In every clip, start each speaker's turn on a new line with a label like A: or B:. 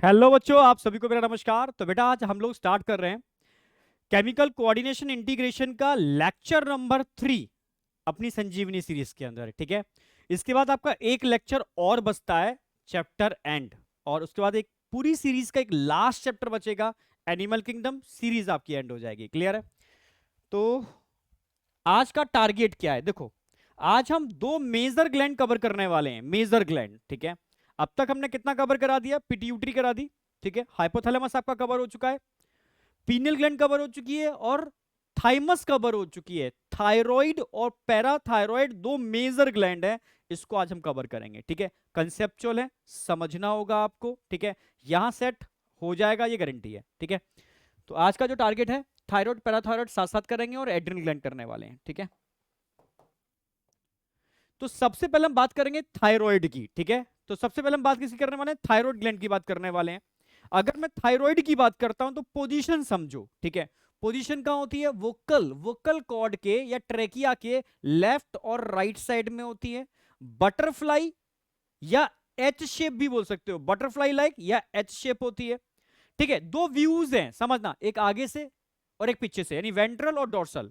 A: Hello बच्चों, आप सभी को मेरा नमस्कार। तो बेटा आज हम लोग स्टार्ट कर रहे हैं केमिकल कोऑर्डिनेशन इंटीग्रेशन का लेक्चर नंबर 3 अपनी संजीवनी सीरीज के अंदर। ठीक है, इसके बाद आपका एक लेक्चर और बचता है, चैप्टर एंड, और उसके बाद एक पूरी सीरीज का एक लास्ट चैप्टर बचेगा, एनिमल किंगडम। सीरीज आपकी एंड हो जाएगी। क्लियर है? तो आज का टारगेट क्या है? देखो, आज हम दो मेजर ग्लैंड कवर करने वाले हैं। मेजर ग्लैंड, ठीक है। अब तक हमने कितना कवर करा दिया? पिट्यूटरी करा दी, ठीक है। हाइपोथैलेमस आपका कवर हो चुका है, पीनियल ग्लैंड कवर हो चुकी है, और थाइमस कवर हो चुकी है। थायराइड और पैराथायराइड दो मेजर ग्लैंड है, इसको आज हम कवर करेंगे। ठीक है, कंसेप्चुअल है, समझना होगा आपको। ठीक है, यहां सेट हो जाएगा, ये गारंटी है। ठीक है, तो आज का जो टारगेट है, थायराइड पैराथायराइड साथ साथ करेंगे और एड्रिनल ग्लैंड करने वाले हैं। ठीक है, तो सबसे पहले हम बात करेंगे थायराइड की। ठीक है, तो सबसे पहले हम बात किसकी करने वाले हैं? थायराइड ग्लैंड की बात करने वाले हैं। अगर मैं थायराइड की बात करता हूं तो पोजीशन समझो। ठीक है, पोजीशन कहां होती है? वोकल वोकल कॉर्ड के या ट्रेकिया के लेफ्ट और राइट साइड में होती है। बटरफ्लाई या एच शेप भी बोल सकते हो, बटरफ्लाई लाइक या एच शेप होती है। ठीक है, दो व्यूज हैं, समझना, एक आगे से और एक पीछे से, यानी वेंट्रल और डोर्सल।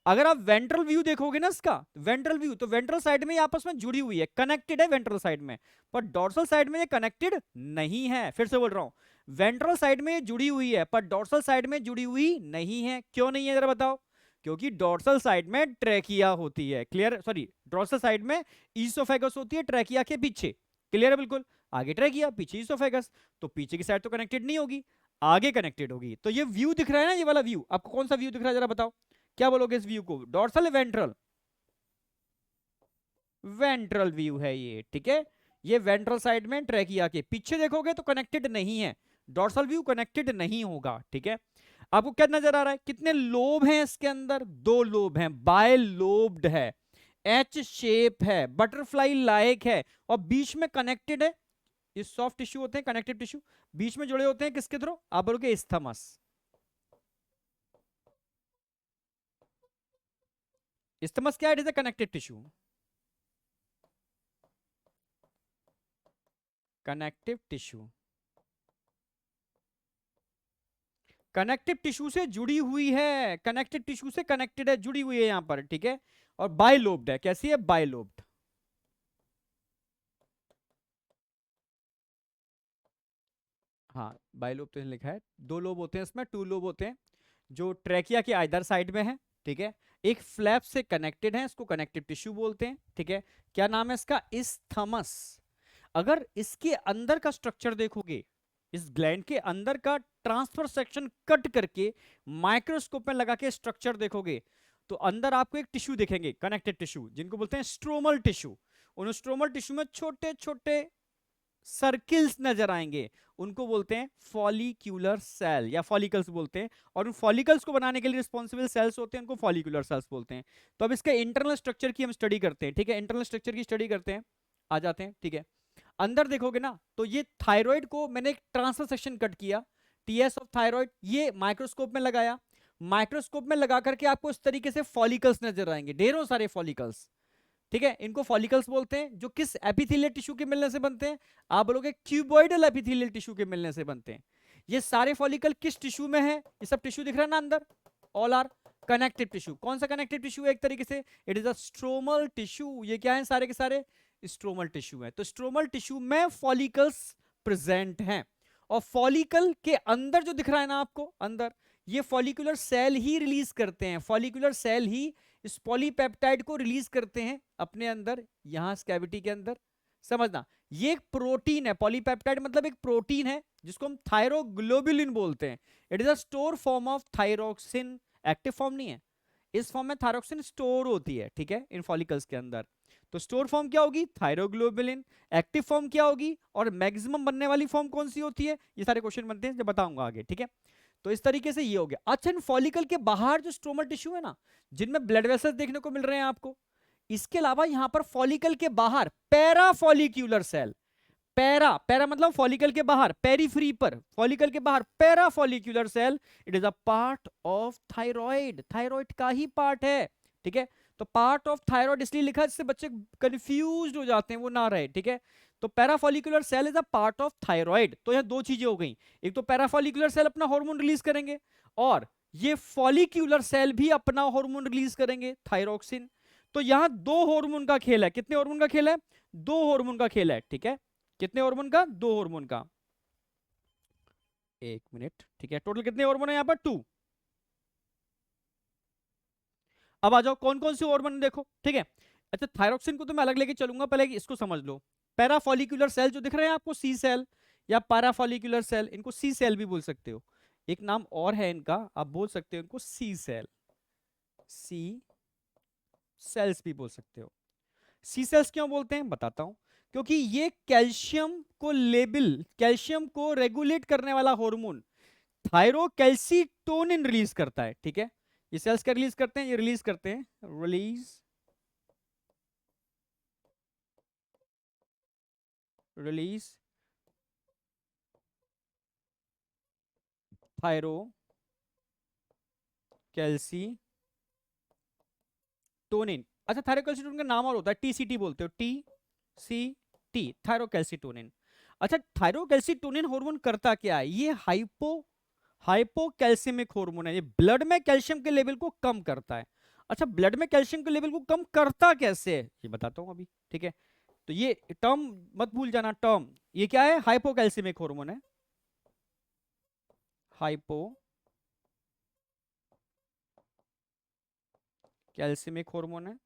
A: अगर आप वेंट्रल व्यू देखोगे ना इसका, वेंट्रल व्यू, तो वेंट्रल साइड में आपस में जुड़ी हुई है, कनेक्टेड है वेंट्रल साइड में, पर डोर्सल साइड में ये कनेक्टेड नहीं है। फिर से बोल रहा हूं, वेंट्रल साइड में जुड़ी हुई है पर डोर्सल साइड में जुड़ी हुई नहीं है। क्यों नहीं है जरा बताओ? क्योंकि डोर्सल साइड में ट्रैकिया होती है। क्लियर? सॉरी, डोर्सल साइड में ईसोफेगस होती है, ट्रैकिया के पीछे। क्लियर है? बिल्कुल, आगे ट्रैकिया, पीछे ईसोफेगस, तो पीछे की साइड तो कनेक्टेड नहीं होगी, आगे कनेक्टेड होगी। तो ये व्यू दिख रहा है ना, ये वाला व्यू, आपको कौन सा व्यू दिख रहा है जरा बताओ? क्या बोलोगे इस व्यू को? डॉर्सल या वेंट्रल? वेंट्रल व्यू है ये। ठीक है, ये वेंट्रल साइड में ट्रैकिया के पीछे देखोगे तो कनेक्टेड नहीं है, डॉर्सल व्यू कनेक्टेड नहीं होगा। ठीक है, आपको क्या नजर आ रहा है? कितने लोब हैं इसके अंदर? दो लोब हैं, बाय लोब्ड है, एच शेप है, बटरफ्लाई लाइक है, और बीच में कनेक्टेड है। ये सॉफ्ट टिश्यू होते हैं, कनेक्टिव टिश्यू, बीच में जुड़े होते हैं किसके थ्रू? आप बोलोगे इस्थमस। इस्थमस क्या है? It is a connective tissue. Connective tissue, connective tissue से जुड़ी हुई है, कनेक्टिव टिश्यू से कनेक्टेड है, जुड़ी हुई है यहां पर। ठीक है, और बायलोब्ड है। कैसी है? बायलोब्ड। हाँ, बायलोब तो लिखा है, दो लोब होते हैं इसमें, टू लोब होते हैं, जो ट्रैकिया के आइदर साइड में है। ठीक है, एक फ्लैप से कनेक्टेड है, इसको कनेक्टिव टिश्यू बोलते हैं। ठीक है, क्या नाम है इसका? इस्थमस। अगर इसके अंदर का स्ट्रक्चर देखोगे, इस ग्लैंड के अंदर का ट्रांसफर सेक्शन कट करके माइक्रोस्कोप में लगा के स्ट्रक्चर देखोगे, तो अंदर आपको एक टिश्यू देखेंगे, कनेक्टेड टिश्यू, जिनको बोलते हैं स्ट्रोमल टिश्यू। उन स्ट्रोमल टिश्यू में छोटे छोटे सर्किल्स नजर आएंगे, उनको बोलते हैं फॉलिक्यूलर सेल या फॉलिकल्स बोलते हैं, और उन फॉलिकल्स को बनाने के लिए रिस्पॉन्सिबल सेल्स होते हैं, उनको फॉलिक्यूलर सेल्स बोलते हैं। तो अब इसके इंटरनल स्ट्रक्चर की हम स्टडी करते हैं। ठीक है, इंटरनल स्ट्रक्चर की स्टडी करते हैं, आ जाते हैं। ठीक है, अंदर देखोगे ना, तो ये थायराइड को मैंने एक ट्रांसफर सेक्शन कट किया, टीएस ऑफ थायराइड, ये माइक्रोस्कोप में लगाया। माइक्रोस्कोप में लगा करके आपको इस तरीके से फॉलिकल्स नजर आएंगे, ढेरों सारे फॉलिकल्स। ठीक है, इनको फॉलिकल्स बोलते हैं, जो किस एपिथेलियल टिश्यू के मिलने से बनते हैं? आप बोलोगे क्यूबॉइडल एपिथेलियल टिश्यू के मिलने से बनते हैं। ये सारे फॉलिकल किस टिश्यू में है? ये सब टिश्यू दिख रहा है ना अंदर, ऑल आर कनेक्टिव टिश्यू। कौन सा कनेक्टिव टिश्यू है? एक तरीके से it is a stromal tissue. ये क्या है? सारे के सारे स्ट्रोमल टिश्यू है। तो स्ट्रोमल टिश्यू में फॉलिकल्स प्रेजेंट हैं, और फॉलिकल के अंदर जो दिख रहा है ना आपको अंदर, ये फॉलिकुलर सेल ही रिलीज करते हैं, फॉलिकुलर सेल ही इस पॉलीपेप्टाइड को रिलीज करते हैं अपने अंदर, यहां इस कैविटी के अंदर। समझना, ये एक प्रोटीन है, पॉलीपेप्टाइड मतलब एक प्रोटीन है, जिसको हम थायरोग्लोबुलिन बोलते हैं। It is a store form of thyroxine, active form नहीं है, इस फॉर्म में थायरोक्सिन स्टोर होती है। ठीक है, इन फॉलिकल्स के अंदर। तो स्टोर फॉर्म क्या होगी? थायरोग्लोबुलिन। एक्टिव फॉर्म क्या होगी? और मैक्सिमम बनने वाली फॉर्म कौन सी होती है? ये सारे क्वेश्चन बनते हैं, जब बताऊंगा आगे। ठीक है, तो इस तरीके से ये हो गया। अच्छा, इन फॉलिकल के बाहर जो स्ट्रोमल टिश्यू है ना, जिनमें ब्लड वेसल्स देखने को मिल रहे हैं आपको, इसके अलावा यहां पर फॉलिकल के बाहर para follicular cell, para, para मतलब फॉलिकल के बाहर, पेरीफ्री पर, फॉलिकल के बाहर para follicular cell, it is a part of thyroid, thyroid का ही पार्ट है। ठीक है, तो पार्ट ऑफ थायराइड इसलिए लिखा है जिससे बच्चे कंफ्यूज हो जाते हैं, वो ना रहे। ठीक है, तो parafollicular cell is a part of thyroid. तो यह दो चीजें हो गई, एक तो पैराफॉलिकुलर सेल अपना हार्मोन रिलीज करेंगे और ये फॉलिक्यूलर सेल भी अपना हार्मोन रिलीज करेंगे, थायरोक्सिन। तो यहां दो हार्मोन का खेल है। कितने हार्मोन का खेल है? दो हार्मोन का खेल है, ठीक है। कितने हार्मोन का? दो हार्मोन का। एक मिनट, ठीक है। टोटल कितने हार्मोन है यहां पर? 2। अब आ जाओ कौन कौन से हार्मोन देखो, ठीक है। अच्छा, थायरोक्सिन को तो मैं अलग लेके चलूंगा, पहले इसको समझ लो। पैराफॉलिकुलर सेल जो दिख रहे हैं आपको, सी सेल या पैराफॉलिकुलर सेल, इनको सी सेल भी बोल सकते हो। एक नाम और है इनका, आप बोल सकते हो इनको सी सेल, सी सेल्स भी बोल सकते हो। सी सेल्स क्यों बोलते हैं बताता हूं। क्योंकि ये कैल्शियम को रेगुलेट करने वाला हार्मोन थायरोकैल्सिटोनिन रिलीज करता है, ठीक है। ये सेल्स क्या रिलीज करते हैं? ये रिलीज करते हैं, रिलीज थायरो कैल्सिटोनिन। अच्छा, थायरोकैल्सिटोनिन का नाम और होता है, टीसीटी बोलते हो, टी सी टी, थायरोकैल्सिटोनिन। अच्छा, थायरोकैल्सिटोनिन हार्मोन करता क्या है? ये हाइपोकैल्सिमिक हार्मोन है, ये ब्लड में कैल्शियम के लेवल को कम करता है। अच्छा, ब्लड में कैल्शियम के लेवल को कम करता कैसे है ये बताता हूं अभी, ठीक है। तो ये टर्म मत भूल जाना, टर्म ये क्या है? हाइपोकैल्सिमिक हार्मोन है, हाइपोकैल्सिमिक हार्मोन है।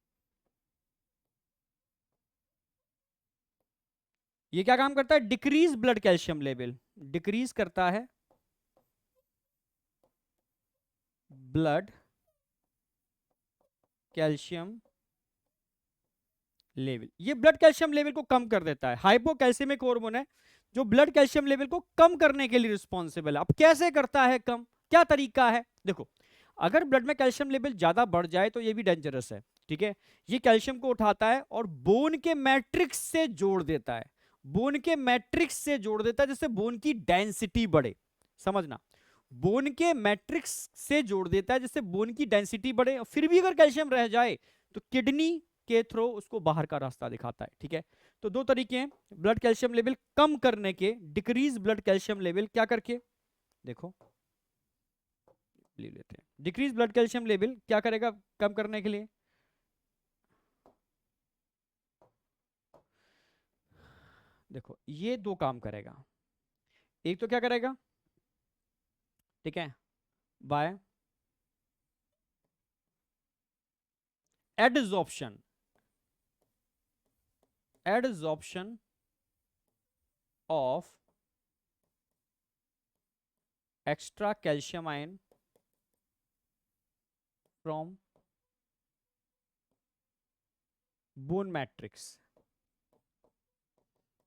A: ये क्या काम करता है? Decrease blood calcium level, decrease करता है ब्लड कैल्शियम लेवल। ये ब्लड कैल्शियम लेवल को कम कर देता है, हाइपोकैल्सिमिक हार्मोन है जो ब्लड कैल्शियम लेवल को कम करने के लिए रिस्पॉन्सिबल है। अब कैसे करता है कम, क्या तरीका है? देखो, अगर ब्लड में कैल्शियम लेवल ज्यादा बढ़ जाए तो ये भी डेंजरस है, ठीक है। ये कैल्शियम को उठाता है और बोन के मैट्रिक्स से जोड़ देता है, बोन के मैट्रिक्स से जोड़ देता है, जिससे बोन की डेंसिटी बढ़े। समझना, बोन के मैट्रिक्स से जोड़ देता है जिससे बोन की डेंसिटी बढ़े। फिर भी अगर कैल्शियम रह जाए तो किडनी के थ्रू उसको बाहर का रास्ता दिखाता है, ठीक है। तो दो तरीके हैं ब्लड कैल्शियम लेवल कम करने के, डिक्रीज ब्लड कैल्शियम लेवल क्या करके, देखो ले लेते हैं। डिक्रीज ब्लड कैल्शियम लेवल क्या करेगा कम करने के लिए? देखो, ये दो काम करेगा। एक तो क्या करेगा, ठीक है, by adsorption, adsorption of extra calcium ion from bone matrix.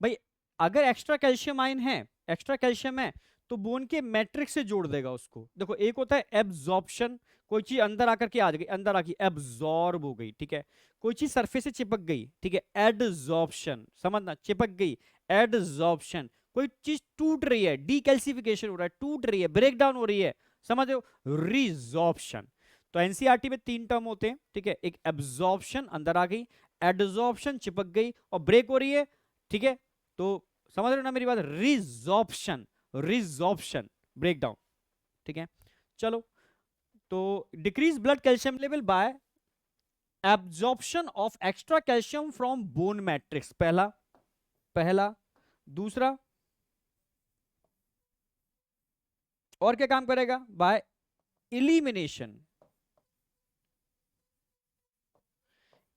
A: भाई, अगर एक्स्ट्रा कैल्शियम आयन है, एक्स्ट्रा कैल्शियम है, तो बोन के मैट्रिक्स से जोड़ देगा उसको। देखो, एक होता है एब्जॉर्प्शन, कोई चीज अंदर आकर के आ गई, अंदर आके एब्जॉर्ब हो गई, ठीक है। कोई चीज सरफेस से चिपक गई, ठीक है, एडजॉर्प्शन, समझना, चिपक गई, एडजॉर्प्शन। कोई चीज टूट रही है, डीकैल्सिफिकेशन हो रहा है, टूट रही है, ब्रेक डाउन हो रही है, समझ रहे हो, रिजॉर्प्शन। तो एनसीईआरटी में 3 टर्म होते हैं, ठीक है। एक एब्जॉर्प्शन, अंदर आ गई, एडजॉर्प्शन, चिपक गई और ब्रेक हो रही है, ठीक है। तो समझ रहे हो ना मेरी बात? रिजॉर्प्शन, रिजॉर्प्शन, ब्रेकडाउन, ठीक है। चलो, तो decrease blood calcium level by absorption of extra calcium from bone matrix, पहला पहला। दूसरा, और क्या काम करेगा? By elimination,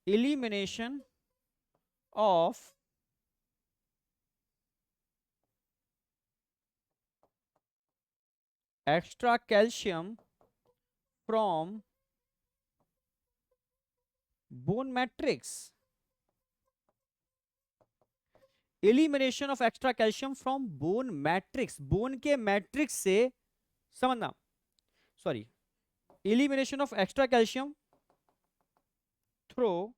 A: elimination of extra calcium from bone matrix, elimination of extra calcium from bone matrix, bone के मैट्रिक्स से, समझना, sorry, elimination of extra calcium through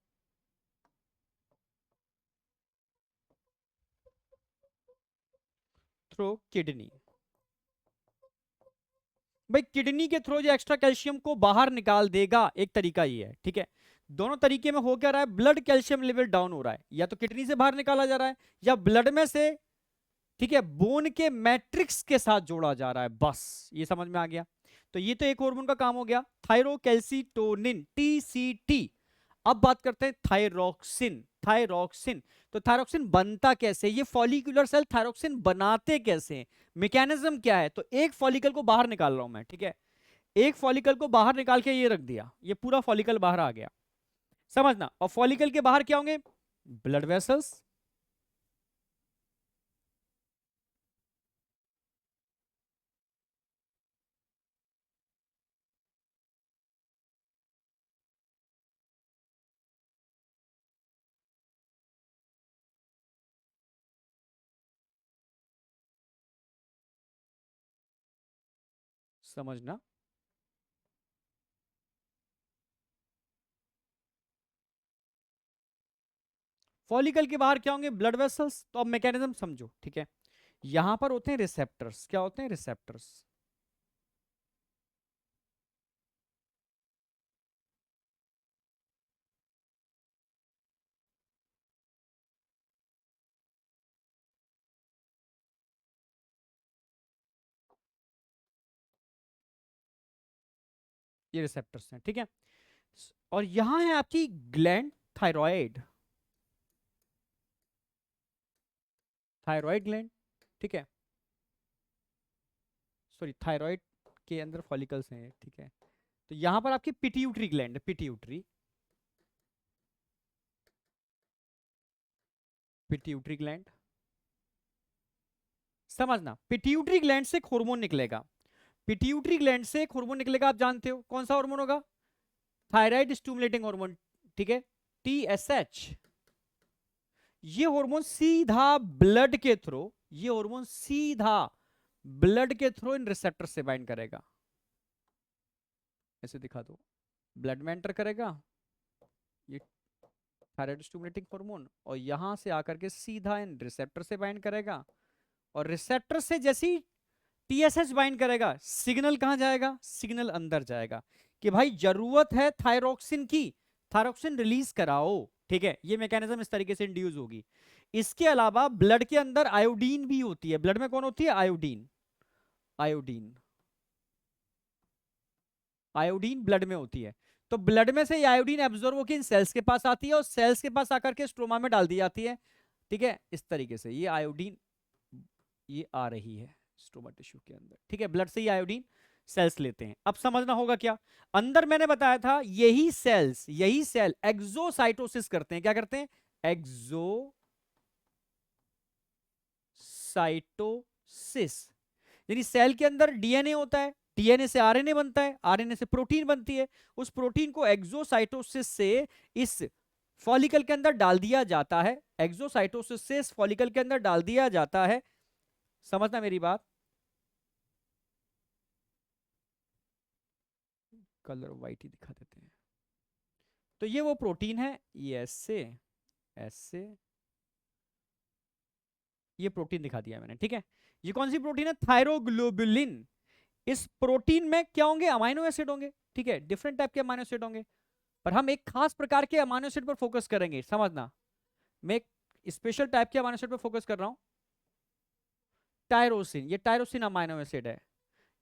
A: through kidney. भाई, किडनी के थ्रू जो एक्स्ट्रा कैल्शियम को बाहर निकाल देगा, एक तरीका ये है, ठीक है। दोनों तरीके में हो क्या रहा है, ब्लड कैल्शियम लेवल डाउन हो रहा है, या तो किडनी से बाहर निकाला जा रहा है या ब्लड में से, ठीक है, बोन के मैट्रिक्स के साथ जोड़ा जा रहा है, बस ये समझ में आ गया। तो ये तो एक हार्मोन का काम हो गया, थायरोकैल्सिटोनिन, टीसीटी। अब बात करते हैं थायरोक्सिन। थायरोक्सिन, तो थायरोक्सिन बनता कैसे, ये फॉलिकुलर सेल थायरोक्सिन बनाते कैसे हैं, मैकेनिज्म क्या है। तो एक फॉलिकल को बाहर निकाल रहा हूं मैं, ठीक है, एक फॉलिकल को बाहर निकाल के ये रख दिया, ये पूरा फॉलिकल बाहर आ गया, समझना। और फॉलिकल के बाहर क्या होंगे, ब्लड वेसल्स, समझना। फॉलिकल के बाहर क्या होंगे, ब्लड वेसल्स। तो अब मैकेनिज्म समझो, ठीक है, यहां पर होते हैं रिसेप्टर्स, क्या होते हैं, रिसेप्टर्स। ये रिसेप्टर्स हैं, ठीक है। और यहां है आपकी ग्लैंड थायराइड, थायराइड ग्लैंड, ठीक है, सॉरी थायराइड के अंदर फॉलिकल्स हैं, ठीक है। तो यहां पर आपकी pituitary gland, pituitary, pituitary gland, समझना। पिट्यूटरी ग्लैंड से एक हार्मोन निकलेगा, पिट्यूटरी ग्लैंड से एक हार्मोन निकलेगा, आप जानते हो कौन सा हार्मोन होगा, थायराइड स्टिमुलेटिंग हार्मोन, ठीक है, टीएसएच। ये हार्मोन सीधा ब्लड के थ्रू, ये हार्मोन सीधा ब्लड के थ्रू इन रिसेप्टर से बाइंड करेगा, ऐसे दिखा दो, ब्लड में एंटर करेगा ये थायराइड स्टिमुलेटिंग हार्मोन, और यहां से आकर के सीधा इन रिसेप्टर से बाइंड करेगा, और रिसेप्टर से जैसी टीएसएच बाइंड करेगा, सिग्नल कहां जाएगा, सिग्नल अंदर जाएगा कि भाई जरूरत है थायरोक्सिन की, थायरोक्सिन रिलीज कराओ, ठीक है। ये मैकेनिज्म इस तरीके से इंड्यूस होगी। इसके अलावा ब्लड के अंदर आयोडीन भी होती है, ब्लड में कौन होती है, आयोडीन, आयोडीन, आयोडीन ब्लड में होती है। तो ब्लड में से ये आयोडीन एब्जॉर्ब होकर इन सेल्स के पास आती है, और सेल्स के पास आकर के स्ट्रोमा में डाल दी जाती है, ठीक है। इस तरीके से ये आयोडीन ये आ रही है स्ट्रोमा टिश्यू के अंदर, ठीक है, ब्लड से ये आयोडीन सेल्स लेते हैं। अब समझना होगा क्या, अंदर मैंने बताया था यही सेल्स, यही सेल एक्सोसाइटोसिस करते हैं, क्या करते हैं, एक्सोसाइटोसिस, यानी सेल के अंदर डीएनए होता है, डीएनए से आरएनए बनता है, आरएनए से प्रोटीन बनती है, उस प्रोटीन को एक्सोसाइटोसिस से इस फॉलिकल के अंदर डाल दिया जाता है, एक्सोसाइटोसिस से इस फॉलिकल के अंदर डाल दिया जाता है, समझना मेरी बात। कलर वाइट ही दिखा देते हैं। तो ये वो प्रोटीन है, ये ऐसे ऐसे, ये प्रोटीन दिखा दिया मैंने, ठीक है। ये कौन सी प्रोटीन है, थायरोग्लोबुलिन। इस प्रोटीन में क्या होंगे, अमाइनो एसिड होंगे, ठीक है, डिफरेंट टाइप के अमाइनो एसिड होंगे, पर हम एक खास प्रकार के अमाइनो एसिड पर फोकस करेंगे, समझना। मैं एक स्पेशल टाइप के अमाइनो एसिड पर फोकस कर रहा हूं, टायरोसिन, ये टायरोसिन अमाइनो एसिड है,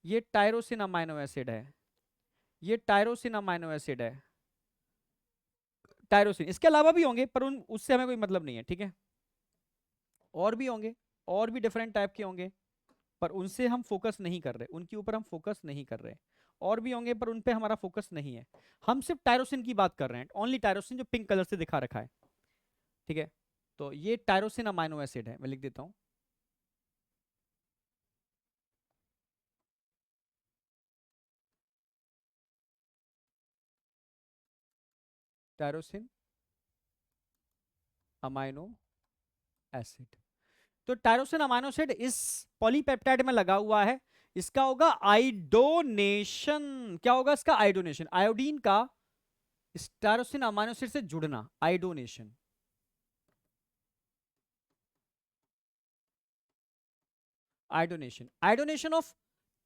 A: ये टायरोसिन अमाइनो एसिड है, ये टायरोसिन अमाइनो एसिड है, टायरोसिन। इसके अलावा भी होंगे पर उन उससे हमें कोई मतलब नहीं है, ठीक है, और भी होंगे, और भी डिफरेंट टाइप के होंगे, पर उनसे हम फोकस नहीं कर रहे, उनके ऊपर हम फोकस नहीं कर रहे। और भी होंगे पर उन पे हमारा फोकस नहीं है, हम सिर्फ टायरोसिन की बात कर रहे हैं, ओनली टायरोसिन, जो पिंक कलर से दिखा रखा है, ठीक है। तो ये टायरोसिन अमाइनो एसिड है, मैं लिख देता हूं, टायरोसिन अमाइनो एसिड। तो टायरोसिन अमाइनो एसिड इस पॉलीपेप्टाइड में लगा हुआ है, इसका होगा आइडोनेशन, क्या होगा इसका, आइडोनेशन, आयोडीन का इस टायरोसिन अमाइनो एसिड से जुड़ना, आइडोनेशन, आयोडोनेशन, आयोडोनेशन ऑफ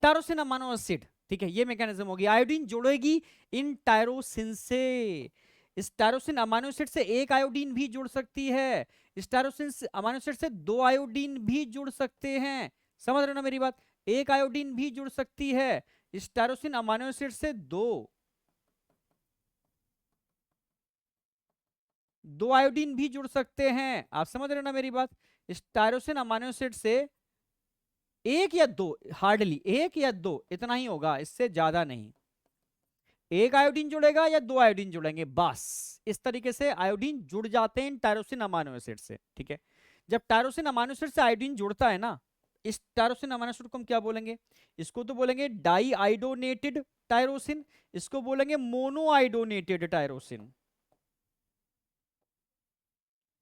A: टायरोसिन अमाइनो एसिड, ठीक है। ये मैकेनिज्म होगी, आयोडीन जोड़ेगी इन टायरोसिन से, इस टायरोसिन अमाइनो एसिड से एक आयोडीन भी जुड़ सकती है, इस टायरोसिन अमाइनो एसिड से दो आयोडीन भी जुड़ सकते हैं। समझ रहे हो ना मेरी बात? एक आयोडीन भी जुड़ सकती है, इस टायरोसिन अमाइनो एसिड से दो आयोडीन भी जुड़ सकते हैं। आप समझ रहे हो ना मेरी बात? इस टायरोसिन अमाइनो एसिड से एक या दो, हार्डली एक या दो, इतना ही होगा, इससे ज्यादा नहीं। एक आयोडीन जुड़ेगा या दो आयोडीन जुड़ेंगे, बस इस तरीके से आयोडीन जुड़ जाते हैं इन टायरोसिन अमाइनो एसिड से। ठीक है, जब टायरोसिन अमाइनो एसिड से आयोडीन जुड़ता है ना, इस टायरोसिन अमाइनो एसिड को हम क्या बोलेंगे? इसको तो बोलेंगे डाई आइडोनेटेड टायरोसिन, इसको बोलेंगे mono iodinated tyrosine.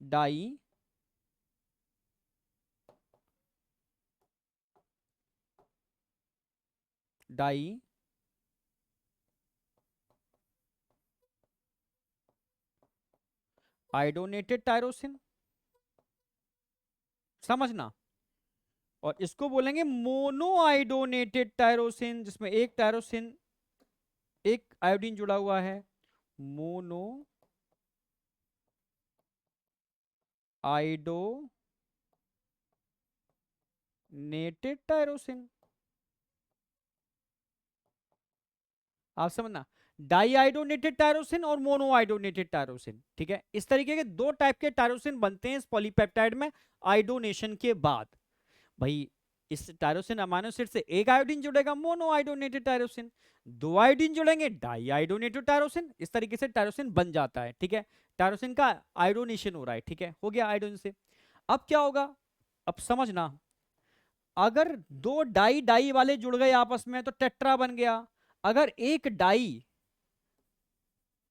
A: Di di iodinated tyrosine, समझना। और इसको बोलेंगे मोनो आइडोनेटेड टायरोसिन, जिसमें एक टायरोसिन एक आयोडीन जुड़ा हुआ है, मोनो आइडोनेटेड टायरोसिन। आप समझना, डाईआइडोनेटेड टायरोसिन और मोनोआइडोनेटेड टायरोसिन। ठीक है, इस तरीके के दो टाइप के टायरोसिन बनते हैं इस पॉलीपेप्टाइड में आइडोनेशन के बाद। भाई इस टायरोसिन अमाइनो एसिड से एक आयोडीन जुड़ेगा, मोनो आइडोनेटेड टायरोसिन, दो आयोडीन जुड़ेंगे, डाई आइडोनेटेड टायरोसिन। इस तरीके से टायरोसिन बन जाता है। ठीक है, टायरोसिन का आयोडोनेशन हो रहा है। ठीक है, हो गया आयोडीन से। अब क्या होगा, अब समझना, अगर दो डाई डाई वाले जुड़ गए आपस में तो टेट्रा बन गया, अगर एक डाई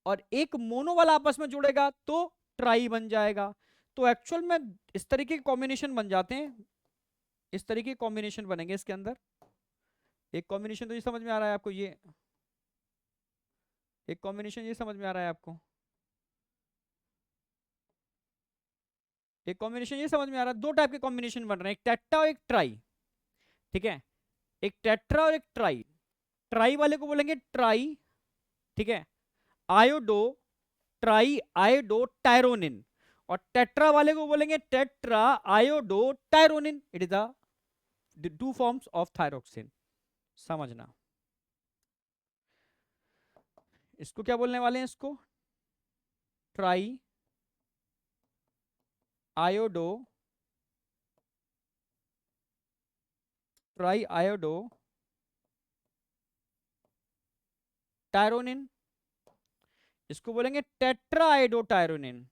A: और एक मोनो वाला आपस में जुड़ेगा तो ट्राई बन जाएगा। तो एक्चुअल में इस तरीके के कॉम्बिनेशन बन जाते हैं, इस तरीके के कॉम्बिनेशन बनेंगे इसके अंदर। एक कॉम्बिनेशन तो ये समझ में आ रहा है आपको, ये एक कॉम्बिनेशन ये समझ में आ रहा है आपको, एक कॉम्बिनेशन ये समझ में आ रहा है, दो टाइप के कॉम्बिनेशन बन रहे हैं, एक टेट्रा और एक ट्राई। ठीक है, एक टेट्रा और एक ट्राई। ट्राई वाले को बोलेंगे ट्राई, ठीक है, आयोडो, ट्राई आयोडो टायरोनिन। और टेट्रा वाले को बोलेंगे tetra iodo thyronine. It is the two forms of thyroxine. समझना, इसको क्या बोलने वाले हैं, इसको tri iodo, tri iodo thyronine, इसको बोलेंगे tetra iodo thyronine,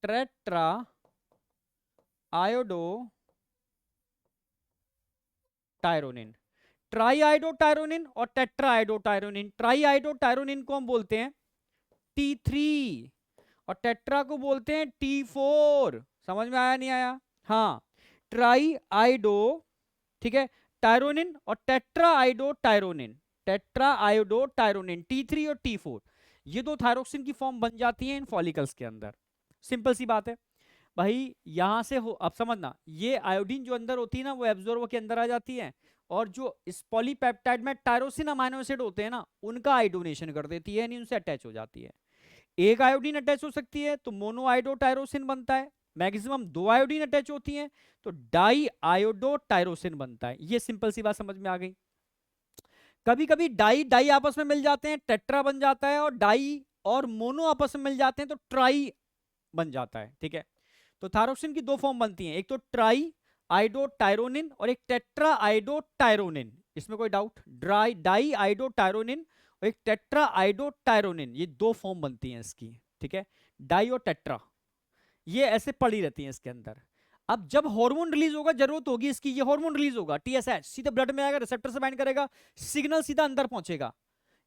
A: tetra iodo thyronine. Tri iodo thyronine और tetra iodo thyronine, tri iodo thyronine को हम बोलते हैं T3 और टेट्रा को बोलते हैं T4। समझ में आया नहीं आया? हाँ, ट्राई आयोडो, ठीक है, टायरोनिन और tetra iodo thyronine, tetra iodo thyronine T3 और T4, ये दो थायरोक्सिन की फॉर्म बन जाती है इन फॉलिकल्स के अंदर। सिंपल सी बात है भाई, यहां से हो अब समझना, ये आयोडीन जो अंदर होती है ना वो एब्जॉर्ब के अंदर आ जाती है, और जो इस पॉलीपेप्टाइड में टायरोसिन अमाइनो एसिड होते हैं ना उनका आयोडोनेशन कर देती है, यानी उनसे अटैच हो जाती है। एक आयोडीन अटैच हो सकती है तो मोनो आयोडो टायरोसिन बनता है, मैक्सिमम दो आयोडीन अटैच होती हैं तो डाई आयोडो टायरोसिन बनता है। ये सिंपल सी बात समझ में आ गई। कभी कभी डाई डाई आपस में मिल जाते हैं, टेट्रा बन जाता है, और डाई और मोनो आपस में मिल जाते हैं तो ट्राई बन जाता है। ठीक है, तो थायरोक्सिन की दो फॉर्म बनती हैं, एक तो ट्राई आइडोटायरोनिन और एक टेट्रा आइडोटायरोनिन। इसमें कोई डाउट? ड्राई डाई आइडोटायरोनिन और एक टेट्रा आइडोटायरोनिन, ये दो फॉर्म बनती हैं इसकी। ठीक है, डाई और टेट्रा ये ऐसे पड़ी रहती हैं इसके अंदर। अब जब हार्मोन रिलीज होगा, जरूरत होगी इसकी, ये हार्मोन रिलीज होगा TSH, सीधा ब्लड में आएगा, रिसेप्टर से बाइंड करेगा, सिग्नल सीधा अंदर पहुंचेगा।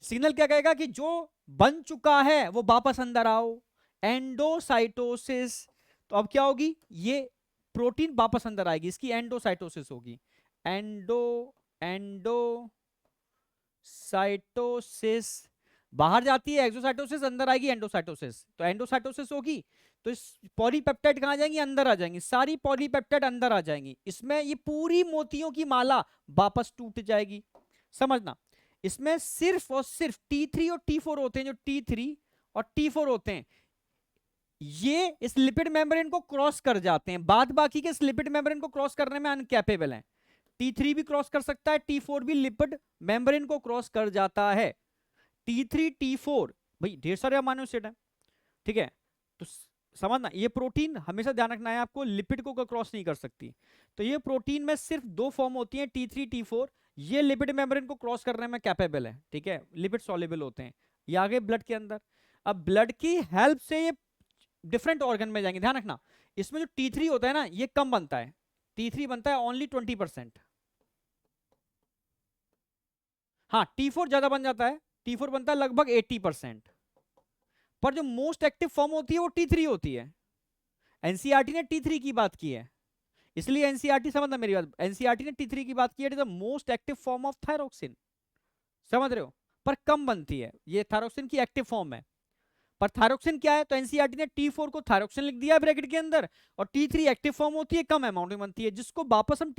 A: सिग्नल क्या कहेगा कि जो बन चुका है वो वापस अंदर आओ, एंडोसाइटोसिस। तो अब क्या होगी, ये प्रोटीन वापस अंदर आएगी, इसकी एंडोसाइटोसिस होगी, एंडो एंडोसाइटोसिस। बाहर जाती है एक्सोसाइटोसिस, अंदर आएगी एंडोसाइटोसिस, तो एंडोसाइटोसिस होगी तो इस पॉलीपेप्टाइड कहां जाएंगी, अंदर आ जाएंगी, सारी पॉलीपेप्टाइड अंदर आ जाएंगी, इसमें ये पूरी मोतियों की माला वापस टूट जाएगी। समझना, इसमें सिर्फ और सिर्फ T3 और T4 होते हैं, जो T3 और T4 होते हैं, ये इस लिपिड मेम्ब्रेन को क्रॉस कर जाते हैं, बाद बाकी के इस लिपिड मेम्ब्रेन को क्रॉस करने में अनकैपेबल हैं। T3 भी क्रॉस कर सकता है, T4 भी लिपिड मेम्ब्रेन को क्रॉस कर जाता है। T3 T4 भाई ढेर सारे अमीनो एसिड हैं, ठीक है, तो समझना ये प्रोटीन हमेशा ध्यान रखना है आपको, लिपिड को क्रॉस नहीं कर सकती। तो ये प्रोटीन में सिर्फ दो फॉर्म होती है, T3 T4, ये लिपिड मेम्ब्रेन को क्रॉस करने में कैपेबल है, ठीक है, लिपिड सॉल्युबल होते हैं। ये आ गए ब्लड के अंदर। अब ब्लड की हेल्प से ये डिफरेंट ऑर्गन में जाएंगे, ध्यान रखना। इसमें जो T3 होता है ना, ये कम बनता है, T3 बनता है ओनली 20%। हाँ T4 ज्यादा बन जाता है, T4 बनता है लगभग 80%। पर जो मोस्ट एक्टिव फॉर्म होती है वो T3 होती है। एनसीईआरटी ने T3 की बात की है, इसलिए एनसीईआरटी, समझना मेरी बात, एनसीईआरटी ने T3 की बात की है, it is the most active form of thyroxine, समझ रहे हो, पर कम बनती है, ये थायरोक्सिन की एक्टिव फॉर्म है। पर थायरोक्सिन क्या है, तो एनसीईआरटी ने T4 को थायरोक्सिन लिख दिया ब्रैकेट के अंदर, और T3 एक्टिव फॉर्म होती है, कम अमाउंट में बनती है, जिसको वापस हम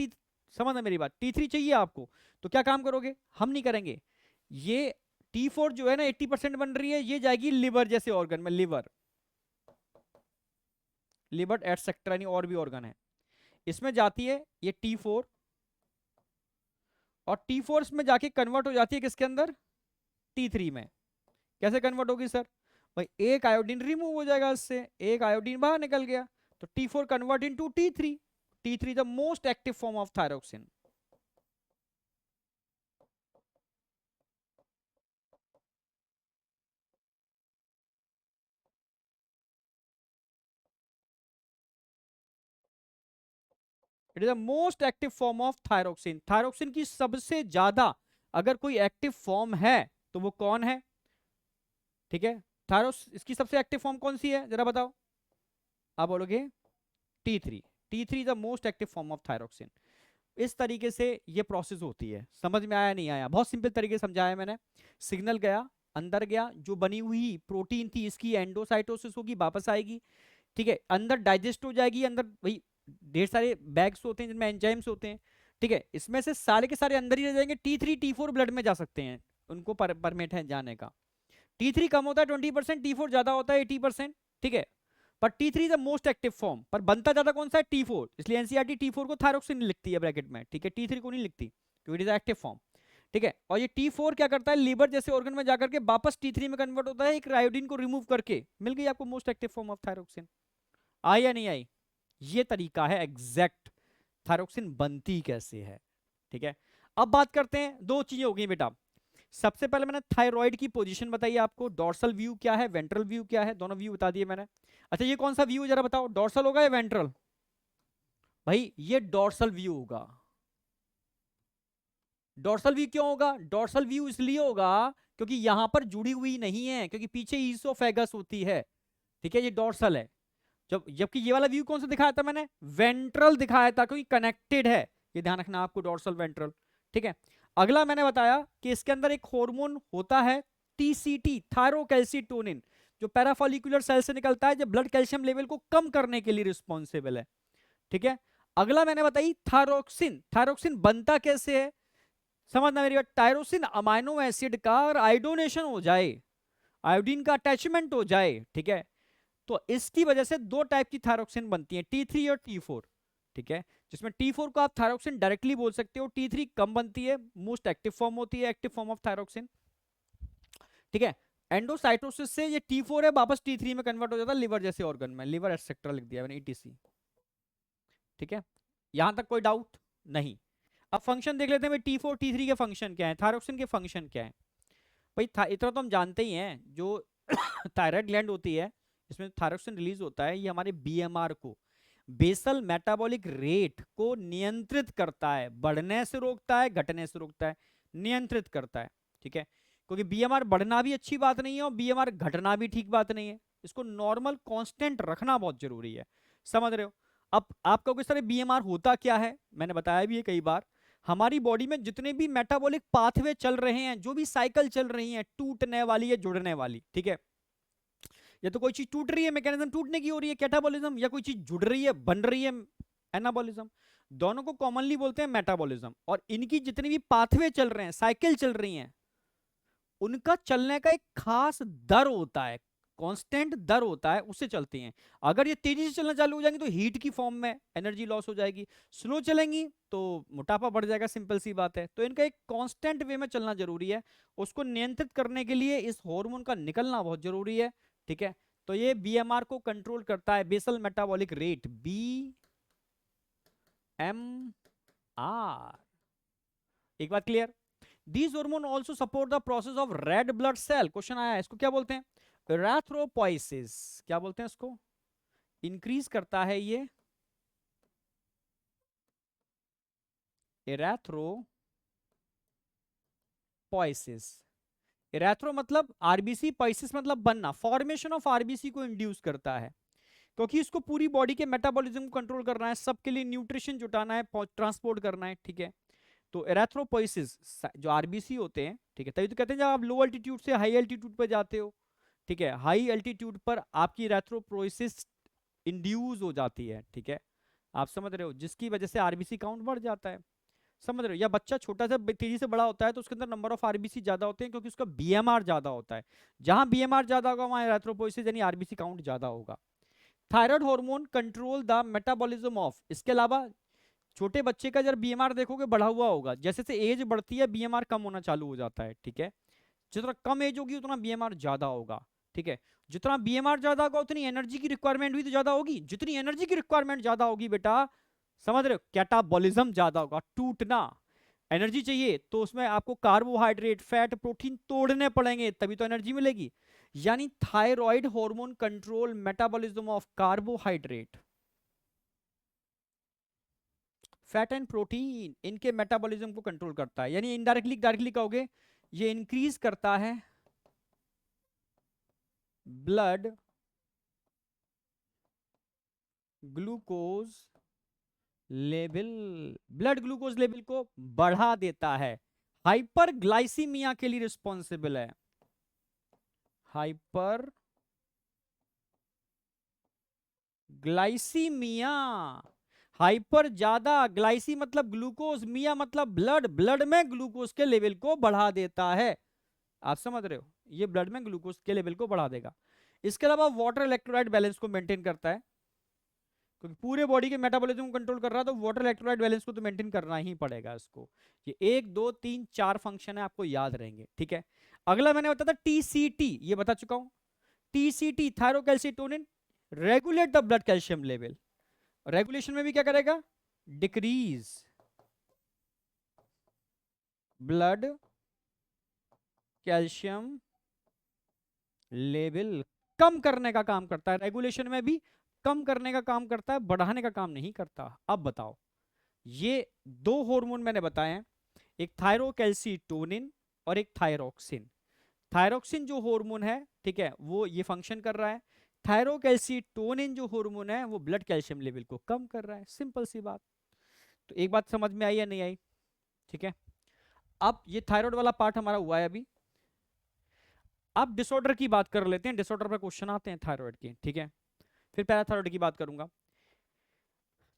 A: समझना मेरी बात, T3 चाहिए आपको, तो क्या काम करोगे, हम नहीं करेंगे, ये T4 जो है ना 80% बन रही है, ये जाएगी लिवर जैसे ऑर्गन में, लिवर एटसेट्रा, यानी और भी ऑर्गन है, इसमें जाती है ये T4, और T4 इसमें जाके कन्वर्ट हो जाती है किसके अंदर, T3 में। कैसे कन्वर्ट होगी सर, भाई एक आयोडीन रिमूव हो जाएगा इससे, एक आयोडीन बाहर निकल गया, तो T4 convert into T3, T3 the most active form of thyroxine. It is the most active form of thyroxine. Thyroxine की सबसे ज्यादा अगर कोई एक्टिव फॉर्म है तो वो कौन है, ठीक है, थायरोस इसकी सबसे एक्टिव फॉर्म कौन सी है जरा बताओ, आप बोलोगे T3, T3 the most active form of thyroxine. इस तरीके से ये प्रोसेस होती है, समझ में आया नहीं आया, बहुत सिंपल तरीके से समझाया मैंने। सिग्नल गया अंदर गया, जो बनी हुई प्रोटीन थी इसकी एंडोसाइटोसिस होगी, वापस आएगी, ठीक है, अंदर डाइजेस्ट हो जाएगी, अंदर भाई ढेर सारे बैग्स होते हैं जिनमें एंजाइम्स होते हैं, ठीक है, इसमें से सारे के सारे अंदर ही रह जाएंगे। T3 T4 ब्लड में जा सकते हैं, उनको परमिट है जाने का। T3 कम होता है 20%, T4 ज्यादा होता है 80%, ठीक है, पर T3 the most active form, पर बनता ज्यादा कौन सा है, T4, इसलिए एनसीईआरटी T4 को थायरोक्सिन लिखती है ब्रैकेट में, ठीक है, T3 को नहीं लिखती क्योंकि इट इज एक्टिव फॉर्म, ठीक है। और ये T4 क्या करता है, लीवर जैसे ऑर्गन में जाकर के वापस T3 में कन्वर्ट होता है, एक आयोडीन को रिमूव करके, मिल गई आपको most active form of thyroxine. आई या नहीं आई, ये तरीका है एग्जैक्ट थायरोक्सिन बनती कैसे है, ठीक है। अब बात करते हैं, दो चीजें हो गई बेटा, सबसे पहले मैंने थायराइड की पोजीशन बताई आपको, डोर्सल व्यू क्या है, वेंट्रल व्यू क्या है, दोनों व्यू बता दिए मैंने। अच्छा ये कौन सा व्यू जरा बताओ, डोर्सल होगा या वेंट्रल, भाई ये डोर्सल व्यू होगा। डोर्सल व्यू क्यों होगा, डोर्सल व्यू इसलिए होगा क्योंकि यहां पर जुड़ी हुई नहीं है, क्योंकि पीछे ईसोफेगस होती है, ठीक है, ये डोर्सल है। जबकि ये वाला व्यू कौन सा दिखाया था मैंने, वेंट्रल दिखाया था, क्योंकि कनेक्टेड है, ये ध्यान रखना आपको, डोर्सल वेंट्रल, ठीक है। अगला मैंने बताया कि इसके अंदर एक हार्मोन होता है TCT, थायरोकैल्सिटोनिन, जो पैराफॉलिकुलर सेल से निकलता है, जो ब्लड कैल्शियम लेवल को कम करने के लिए रिस्पॉन्सिबल है, ठीक है। अगला मैंने बताई थायरोक्सिन, थायरोक्सिन बनता कैसे है, समझना मेरी बात, टायरोसिन अमाइनो एसिड का और आयोडोनेशन हो जाए, आयोडीन का अटैचमेंट हो जाए, ठीक है, तो इसकी वजह से दो टाइप की थायरोक्सिन बनती है, T3 और T4, ठीक है, जिसमें T4 को आप थायरोक्सिन डायरेक्टली बोल सकते हो, T3 कम बनती है, मोस्ट एक्टिव फॉर्म होती है, एक्टिव फॉर्म ऑफ थायरोक्सिन, ठीक है। एंडोसाइटोसिस से ये T4 है वापस T3 में कन्वर्ट हो जाता है लिवर जैसे ऑर्गन में, लिवर एटसेट्रा लिख दिया मैंने, ETC, ठीक है, यहां तक कोई डाउट नहीं। अब फंक्शन देख लेते हैं भाई, T4 T3 के फंक्शन क्या है, थायरोक्सिन के फंक्शन क्या है भाई, इतना तो हम जानते ही हैं, जो थायराइड ग्लैंड होती है इसमें थायरोक्सिन रिलीज होता है, ये हमारे BMR को, बेसल मेटाबॉलिक रेट को नियंत्रित करता है, बढ़ने से रोकता है, घटने से रोकता है, नियंत्रित करता है, ठीक है, क्योंकि BMR बढ़ना भी अच्छी बात नहीं है और BMR घटना भी ठीक बात नहीं है, इसको नॉर्मल कांस्टेंट रखना बहुत जरूरी है, समझ रहे हो। अब आपका किस तरह BMR होता क्या है, मैंने बताया भी है कई बार, हमारी बॉडी में जितने भी मेटाबॉलिक पाथवे चल रहे हैं, जो भी साइकिल चल रही है, टूटने वाली या जुड़ने वाली, ठीक है, या तो कोई चीज टूट रही है, मैकेनिज्म टूटने की हो रही है कैटाबॉलिज्म, या कोई चीज जुड़ रही है बन रही है एनाबॉलिज्म, दोनों को कॉमनली बोलते हैं मेटाबॉलिज्म। और इनकी जितनी भी पाथवे चल रहे हैं, साइकिल चल रही हैं, उनका चलने का एक खास दर होता है, कांस्टेंट दर होता है उससे चलती हैं। अगर ये तेजी से चलना चालू हो जाएंगी तो हीट की फॉर्म में एनर्जी लॉस हो जाएगी, स्लो चलेंगी तो मोटापा बढ़ जाएगा, सिंपल सी बात है। तो इनका एक कांस्टेंट वे में चलना जरूरी है। उसको नियंत्रित करने के लिए इस हार्मोन का निकलना बहुत जरूरी है, ठीक है। तो ये बीएमआर को कंट्रोल करता है, बेसल मेटाबॉलिक रेट, BMR। एक बात clear. These hormone also support the process of red blood cell। Question आया है, इसको क्या बोलते हैं? इरेथ्रोपोइसिस। क्या बोलते हैं इसको? इंक्रीज करता है ये इरेथ्रोपोइसिस। इरेथ्रो मतलब आरबीसी, पोइसिस मतलब बनना, फॉर्मेशन ऑफ आरबीसी को इंड्यूस करता है, क्योंकि इसको पूरी बॉडी के मेटाबॉलिज्म को कंट्रोल करना है, सबके लिए न्यूट्रिशन जुटाना है, ट्रांसपोर्ट करना है, ठीक है। तो एरेथ्रोपोइसिस जो आरबीसी होते हैं, ठीक है, तभी तो कहते हैं जब आप लो एल्टीट्यूड से हाई एल्टीट्यूड पर जाते हो, ठीक है, हाई एल्टीट्यूड पर आपकी एरेथ्रोपोइसिस इंड्यूस हो जाती है, ठीक है। आप समझ रहे हो, जिसकी वजह से आरबीसी काउंट बढ़ जाता है, समझ रहे हो। या बच्चा छोटा सा तेजी से बड़ा होता है तो उसके अंदर नंबर ऑफ आरबीसी ज्यादा होते हैं, क्योंकि उसका बीएमआर ज्यादा होता है। जहां बीएमआर ज्यादा होगा वहां एरेथ्रोपोइसिस यानी आरबीसी काउंट ज्यादा होगा। Thyroid hormone control the metabolism of, इसके अलावा छोटे बच्चे का जब बीएमआर देखोगे बढ़ा हुआ होगा, जैसे जैसे एज बढ़ती है बीएमआर कम होना चालू हो जाता है, ठीक है। जितना कम एज होगी उतना बीएमआर ज्यादा होगा, ठीक है। जितना बीएमआर ज्यादा होगा उतनी एनर्जी की रिक्वायरमेंट भी तो ज्यादा होगी, जितनी एनर्जी की रिक्वायरमेंट ज्यादा होगी बेटा, समझ रहे हो, कैटाबॉलिज्म ज्यादा होगा, टूटना। एनर्जी चाहिए तो उसमें आपको कार्बोहाइड्रेट, फैट, प्रोटीन तोड़ने पड़ेंगे तभी तो एनर्जी मिलेगी। यानी thyroid hormone control metabolism of carbohydrate, fat and protein, इनके मेटाबॉलिज्म को कंट्रोल करता है। यानी इनडायरेक्टली डायरेक्टली कहोगे ये इंक्रीज करता है blood glucose level, blood glucose level को बढ़ा देता है, हाइपरग्लाइसीमिया के लिए रिस्पॉन्सिबल है। हाइपर ग्लाइसीमिया, हाइपर ज्यादा, ग्लाइसी मतलब ग्लूकोज, मिया मतलब ब्लड, ब्लड में ग्लूकोज के लेवल को बढ़ा देता है। आप समझ रहे हो, ये ब्लड में ग्लूकोज के लेवल को बढ़ा देगा। इसके अलावा वाटर इलेक्ट्रोलाइट बैलेंस को मेंटेन करता है, क्योंकि पूरे बॉडी के मेटाबॉलिज्म को कंट्रोल कर रहा है तो वाटर इलेक्ट्रोलाइट बैलेंस को तो मेंटेन करना ही पड़ेगा इसको। ये 1 2 3 4 फंक्शन है, आपको याद रहेंगे, ठीक है। अगला मैंने बताया था टीसीटी, ये बता चुका हूं। TCT thyrocalcitonin regulate the blood calcium level, regulation में भी क्या करेगा, डिक्रीज ब्लड कैल्शियम लेवल, कम करने का काम करता है, रेगुलेशन में भी कम करने का काम करता है, बढ़ाने का काम नहीं करता। अब बताओ, ये 2 हार्मोन मैंने बताए हैं, एक थायरोकैल्सिटोनिन और एक थायरोक्सिन। थायरोक्सिन जो हार्मोन है, ठीक है, वो ये फंक्शन कर रहा है। थायरोकैल्सिटोनिन जो हार्मोन है वो ब्लड कैल्शियम लेवल को कम कर रहा है, सिंपल सी बात। तो एक बात समझ में आई या नहीं आई, ठीक है। अब ये थायराइड वाला पार्ट हमारा हुआ है अभी। अब डिसऑर्डर की बात कर लेते हैं, डिसऑर्डर पर क्वेश्चन आते हैं थायराइड के, ठीक है। फिर पैराथायराइड की बात करूंगा।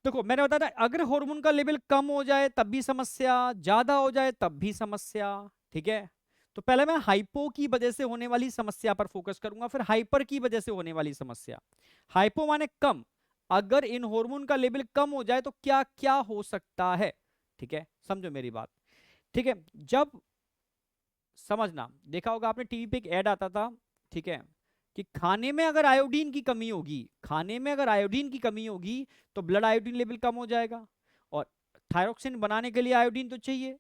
A: देखो मैंने बताया था अगर हार्मोन का लेवल कम हो जाए तब भी समस्या, ज्यादा हो जाए तब भी समस्या, ठीक है। तो पहले मैं हाइपो की वजह से होने वाली समस्या पर फोकस करूंगा, फिर हाइपर की वजह से होने वाली समस्या। हाइपो माने कम, अगर इन हार्मोन का लेवल कम हो जाए तो क्या क्या हो सकता है, ठीक है, समझो मेरी बात, ठीक है। जब समझना, देखा होगा आपने टीवी पे एक ऐड आता था, ठीक है, कि खाने में अगर आयोडीन की कमी होगी, खाने में अगर आयोडीन की कमी होगी तो ब्लड आयोडीन लेवल कम हो जाएगा, और थायरोक्सिन बनाने के लिए आयोडीन तो चाहिए,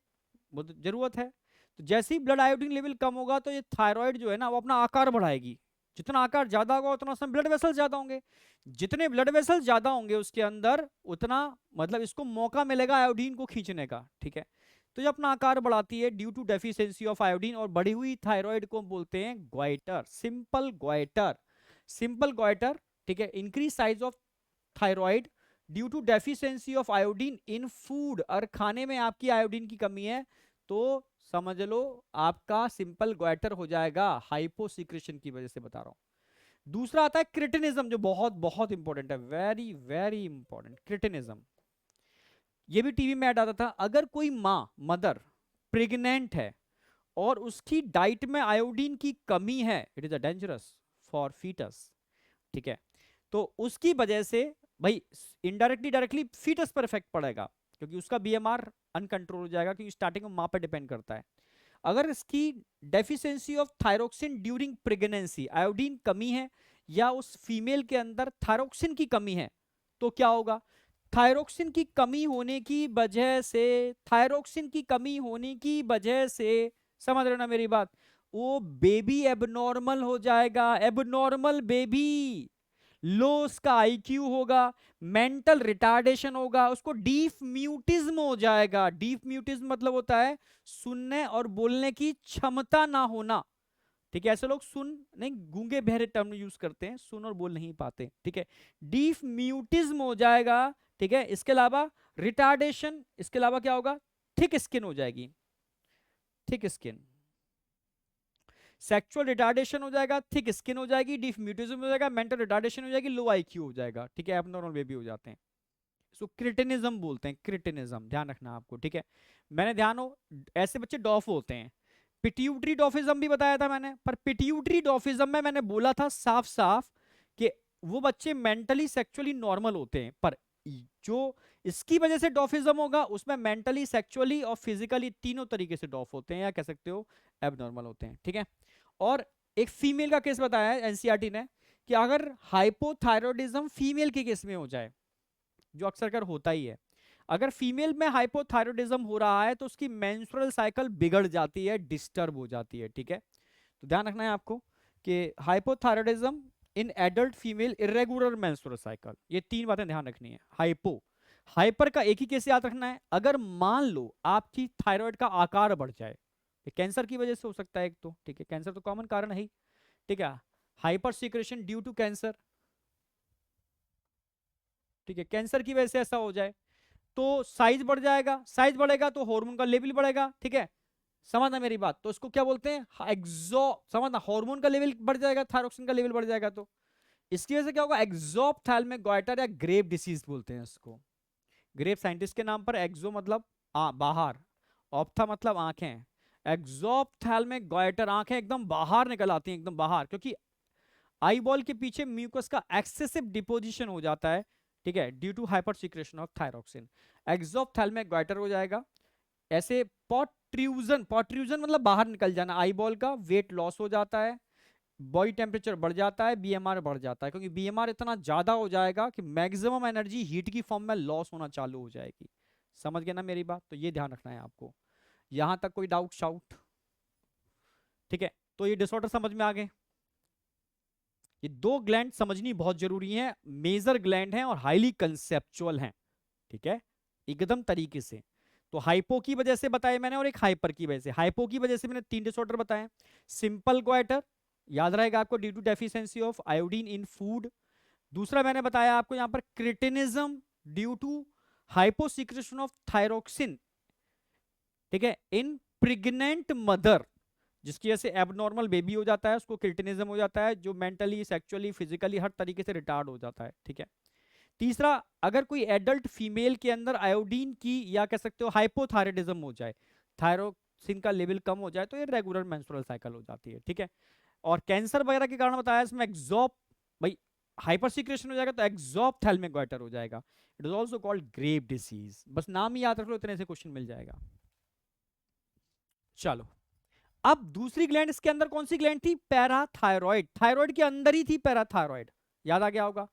A: वो तो जरूरत है। तो जैसे ही ब्लड आयोडीन लेवल कम होगा तो ये थायराइड जो है ना वो अपना आकार बढ़ाएगी, जितना आकार ज्यादा होगा उतना उसमें ब्लड वेसल ज्यादा होंगे, जितने ब्लड वेसल ज्यादा होंगे उसके अंदर उतना मतलब इसको मौका मिलेगा आयोडीन को खींचने का, ठीक है। तो ये अपना आकार बढ़ाती है due to deficiency of iodine, और बढ़ी हुई थायराइड को बोलते हैं goitre, simple goitre, simple goitre, ठीक है। Increase size of thyroid due to deficiency of iodine in food, और खाने में आपकी आयोडीन की कमी है तो समझ लो आपका सिंपल ग्वाइटर हो जाएगा, हाइपोसिक्रेशन की वजह से बता रहा हूं। दूसरा आता है क्रिटिनिज्म, जो बहुत बहुत इंपॉर्टेंट है, वेरी वेरी इंपॉर्टेंट, क्रिटिनिज्म। ये भी टीवी में ऐड आता था, अगर कोई माँ मदर प्रेग्नेंट है और उसकी डाइट में आयोडीन की कमी है, it is a dangerous for foetus, ठीक है। तो उसकी वजह से भाई इनडायरेक्टली डायरेक्टली फीटस पर इफेक्ट पड़ेगा, क्योंकि उसका बीएमआर अनकंट्रोल हो जाएगा, क्योंकि स्टार्टिंग में माँ पर डिपेंड करता है। अगर इसकी deficiency of thyroxine during pregnancy, iodine कमी है या उस फीमेल के अंदर थायरोक्सिन की कमी है, तो क्या होगा? थायरोक्सिन की कमी होने की वजह से, थायरोक्सिन की कमी होने की वजह से, समझ रहे हो ना मेरी बात, वो बेबी एबनॉर्मल हो जाएगा, एबनॉर्मल बेबी, लो उसका आईक्यू होगा, मेंटल रिटार्डेशन होगा, उसको डीफ म्यूटिज्म हो जाएगा। डीफ म्यूटिज्म मतलब होता है सुनने और बोलने की क्षमता ना होना, ठीक है। ऐसे लोग सुन नहीं, गूंगे बहरे टर्म यूज करते हैं, सुन और बोल नहीं पाते, ठीक है। डीफ म्यूटिज्म हो जाएगा, ठीक है। इसके अलावा रिटार्डेशन, इसके अलावा क्या होगा? थिक स्किन हो जाएगी, थिक स्किन, सेक्सुअल रिटार्डेशन हो जाएगा, थिक स्किन हो जाएगी, डीफ म्यूटिज्म हो जाएगा, मेंटल रिटार्डेशन हो जाएगी, लो आईक्यू हो जाएगा, ठीक है। एबनॉर्मल बेबी हो जाते हैं, इसको क्रिटिनिज्म बोलते हैं, क्रिटिनिज्म, ध्यान रखना आपको, ठीक है। मैंने ध्यान हो, ऐसे बच्चे डॉफ होते हैं। पिट्यूटरी डॉफिज्म भी बताया था मैंने, पर पिट्यूटरी डॉफिज्म में मैंने बोला था साफ साफ कि वो बच्चे मेंटली सेक्सुअली नॉर्मल होते हैं, पर जो इसकी वजह से डॉफिज्म होगा उसमें मेंटली सेक्सुअली और फिजिकली तीनों तरीके से डॉफ होते हैं, या कह सकते हो एबनॉर्मल होते हैं, ठीक है। और एक फीमेल का केस बताया है एनसीईआरटी ने कि अगर हाइपोथायरॉयडिज्म फीमेल के केस में हो जाए, जो अक्सर कर होता ही है, अगर फीमेल में हाइपोथायरॉयडिज्म हो रहा है तो उसकी मेंस्ट्रुअल साइकिल बिगड़ जाती है, डिस्टर्ब हो जाती है, ठीक है। तो ध्यान रखना है आपको कि hypothyroidism in adult female, irregular menstrual cycle, ये तीन बातें ध्यान रखनी है। हाइपो, हाइपर का एक ही केस याद रखना है, अगर मान लो आपकी थायराइड का आकार बढ़ जाए, कैंसर की वजह से हो सकता है एक तो, ठीक है, कैंसर तो कॉमन कारण है ही, ठीक है। Hypersecretion due to cancer, ठीक है, कैंसर की वजह से ऐसा हो जाए तो साइज बढ़ जाएगा, साइज बढ़ेगा तो हार्मोन का लेवल बढ़ेगा, ठीक है। समझना मेरी बात, तो इसको क्या बोलते हैं? एक्सो, समझना, हार्मोन का लेवल बढ़ जाएगा, थायरोक्सिन का लेवल बढ़ जाएगा, तो इसकी वजह से क्या होगा? एक्सोप्थैल्मिक गॉइटर या ग्रेव डिसीज बोलते हैं इसको, ग्रेव साइंटिस्ट के नाम पर। एक्सो मतलब बाहर, ऑप्था मतलब आंखें, एक्सोप्थैल्मिक गॉइटर, आंखें एकदम बाहर निकल आती हैं, एकदम बाहर, क्योंकि आई बॉल के पीछे म्यूकस का एक्सेसिव डिपोजिशन हो जाता है, ठीक है, due to hyper secretion of thyroxine, exophthalmic goitre हो जाएगा। ऐसे पॉट्रूजन, पॉट्रूजन मतलब बाहर निकल जाना आई बॉल का, वेट लॉस हो जाता है, बॉडी टेम्परेचर बढ़ जाता है, बीएमआर बढ़ जाता है, क्योंकि बीएमआर इतना ज्यादा हो जाएगा कि मैक्सिमम एनर्जी हीट की फॉर्म में लॉस होना चालू हो जाएगी। समझ गए ना मेरी बात? तो ये ध्यान रखना है आपको। यहां तक कोई डाउट शाउट? ठीक है, तो ये डिसऑर्डर समझ में आ गए। ये दो ग्लैंड समझनी बहुत जरूरी है, मेजर ग्लैंड हैं और हाईली कंसेप्चुअल हैं, ठीक है, एकदम तरीके से। तो हाइपो की वजह से बताया मैंने, और एक हाइपर की वजह से। हाइपो की वजह से मैंने तीन डिसऑर्डर बताए। सिंपल ग्वाइटर, याद रहेगा आपको, due to deficiency of iodine in food. दूसरा मैंने बताया आपको यहां पर cretinism due to hyposecretion of thyroxine, ठीक है, इन प्रेग्नेंट मदर, जिसकी वजह से एबनॉर्मल बेबी हो जाता है, उसको क्रिटिनिज्म हो जाता है, जो मेंटली सेक्सुअली फिजिकली हर तरीके से रिटार्ड हो जाता है, ठीक है। तीसरा, अगर कोई एडल्ट फीमेल के अंदर आयोडीन की या कह सकते हो हाइपोथायराइडिज्म हो जाए, थायरोक्सिन का लेवल कम हो जाए, तो ये रेगुलर मेंस्ट्रुअल साइकिल हो जाती है, ठीक है। और कैंसर वगैरह के कारण बताया इसमें एक्सॉप, भाई हाइपर सीक्रेशन हो जाएगा तो एक्सॉप्थैल्मिक गॉइटर हो जाएगा। It is also called grave disease, बस नाम ही याद रख लो, इतने से क्वेश्चन मिल जाएगा। चलो, अब दूसरी ग्लैंड इसके अंदर कौन सी ग्लैंड थी? पैराथायरॉइड, थायराइड के अंदर ही थी पैराथायरॉइड, याद आ गया होगा,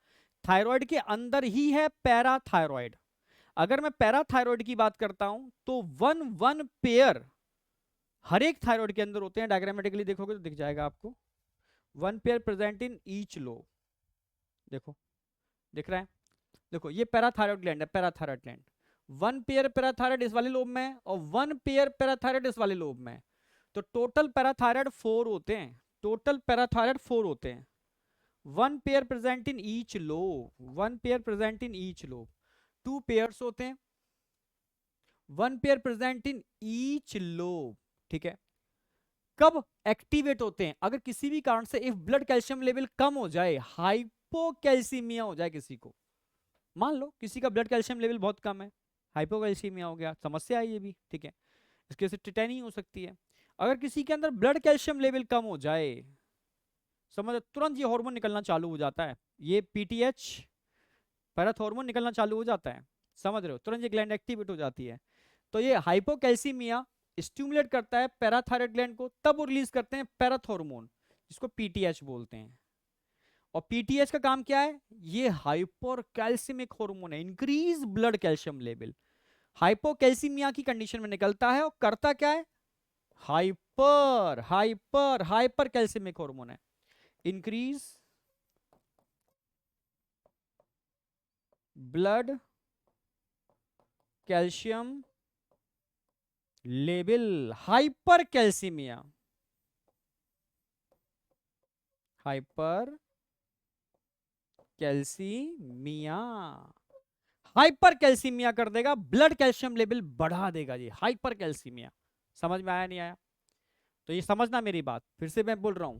A: थायराइड के अंदर ही है पैराथायरॉइड। अगर मैं पैराथायरॉइड की बात करता हूं तो वन वन पेयर हर एक थायराइड के अंदर होते हैं, डायग्रामेटिकली देखोगे तो दिख जाएगा आपको, one pair present in each lobe, देखो दिख रहा है, देखो ये पैराथायरॉइड ग्लैंड है, parathyroid gland, one pair parathyroid इस वाले लोब में है और वन पेयर पैराथायरॉइड इस वाले लोब में है। तो टोटल पैराथायरॉइड 4 होते हैं, टोटल पैराथायरॉइड 4 होते हैं, one pair present in each lobe, one pair present in each lobe, two pairs होते हैं, one pair present in each lobe, ठीक है। कब एक्टिवेट होते हैं? अगर किसी भी कारण से इफ ब्लड कैल्शियम लेवल कम हो जाए, हाइपोकैल्सीमिया हो जाए किसी को, मान लो किसी का ब्लड कैल्शियम लेवल बहुत कम है, हाइपोकैल्सीमिया हो गया, समस्या है ये भी, ठीक है, इसके से टिटेनी हो सकती है। अगर किसी के अंदर ब्लड कैल्शियम लेवल कम हो जाए, समझ, तुरंत ये हार्मोन निकलना चालू हो जाता है, ये पीटीएच पैराथॉर्मोन निकलना चालू हो जाता है, समझ रहे हो, तुरंत ये ग्लैंड एक्टिवेट हो जाती है। तो ये हाइपोकैल्सीमिया स्टिमुलेट करता है पैराथायराइड ग्लैंड को, तब वो रिलीज करते हैं पैराथॉर्मोन, जिसको पीटीएच बोलते हैं। और पीटीएच का काम क्या है, ये हाइपर कैल्सिमिक हार्मोन है, increase blood calcium level. Hypocalcaemia की कंडीशन में निकलता है और करता क्या है, hyper hyper hyper calcaemic hormone है, increase blood calcium level, hyper calcaemia, hyper calcaemia, hyper calcaemia कर देगा, ब्लड कैल्शियम लेवल बढ़ा देगा जी, हाइपर कैल्सीमिया। समझ में आया नहीं आया? तो ये समझना मेरी बात, फिर से मैं बोल रहा हूं,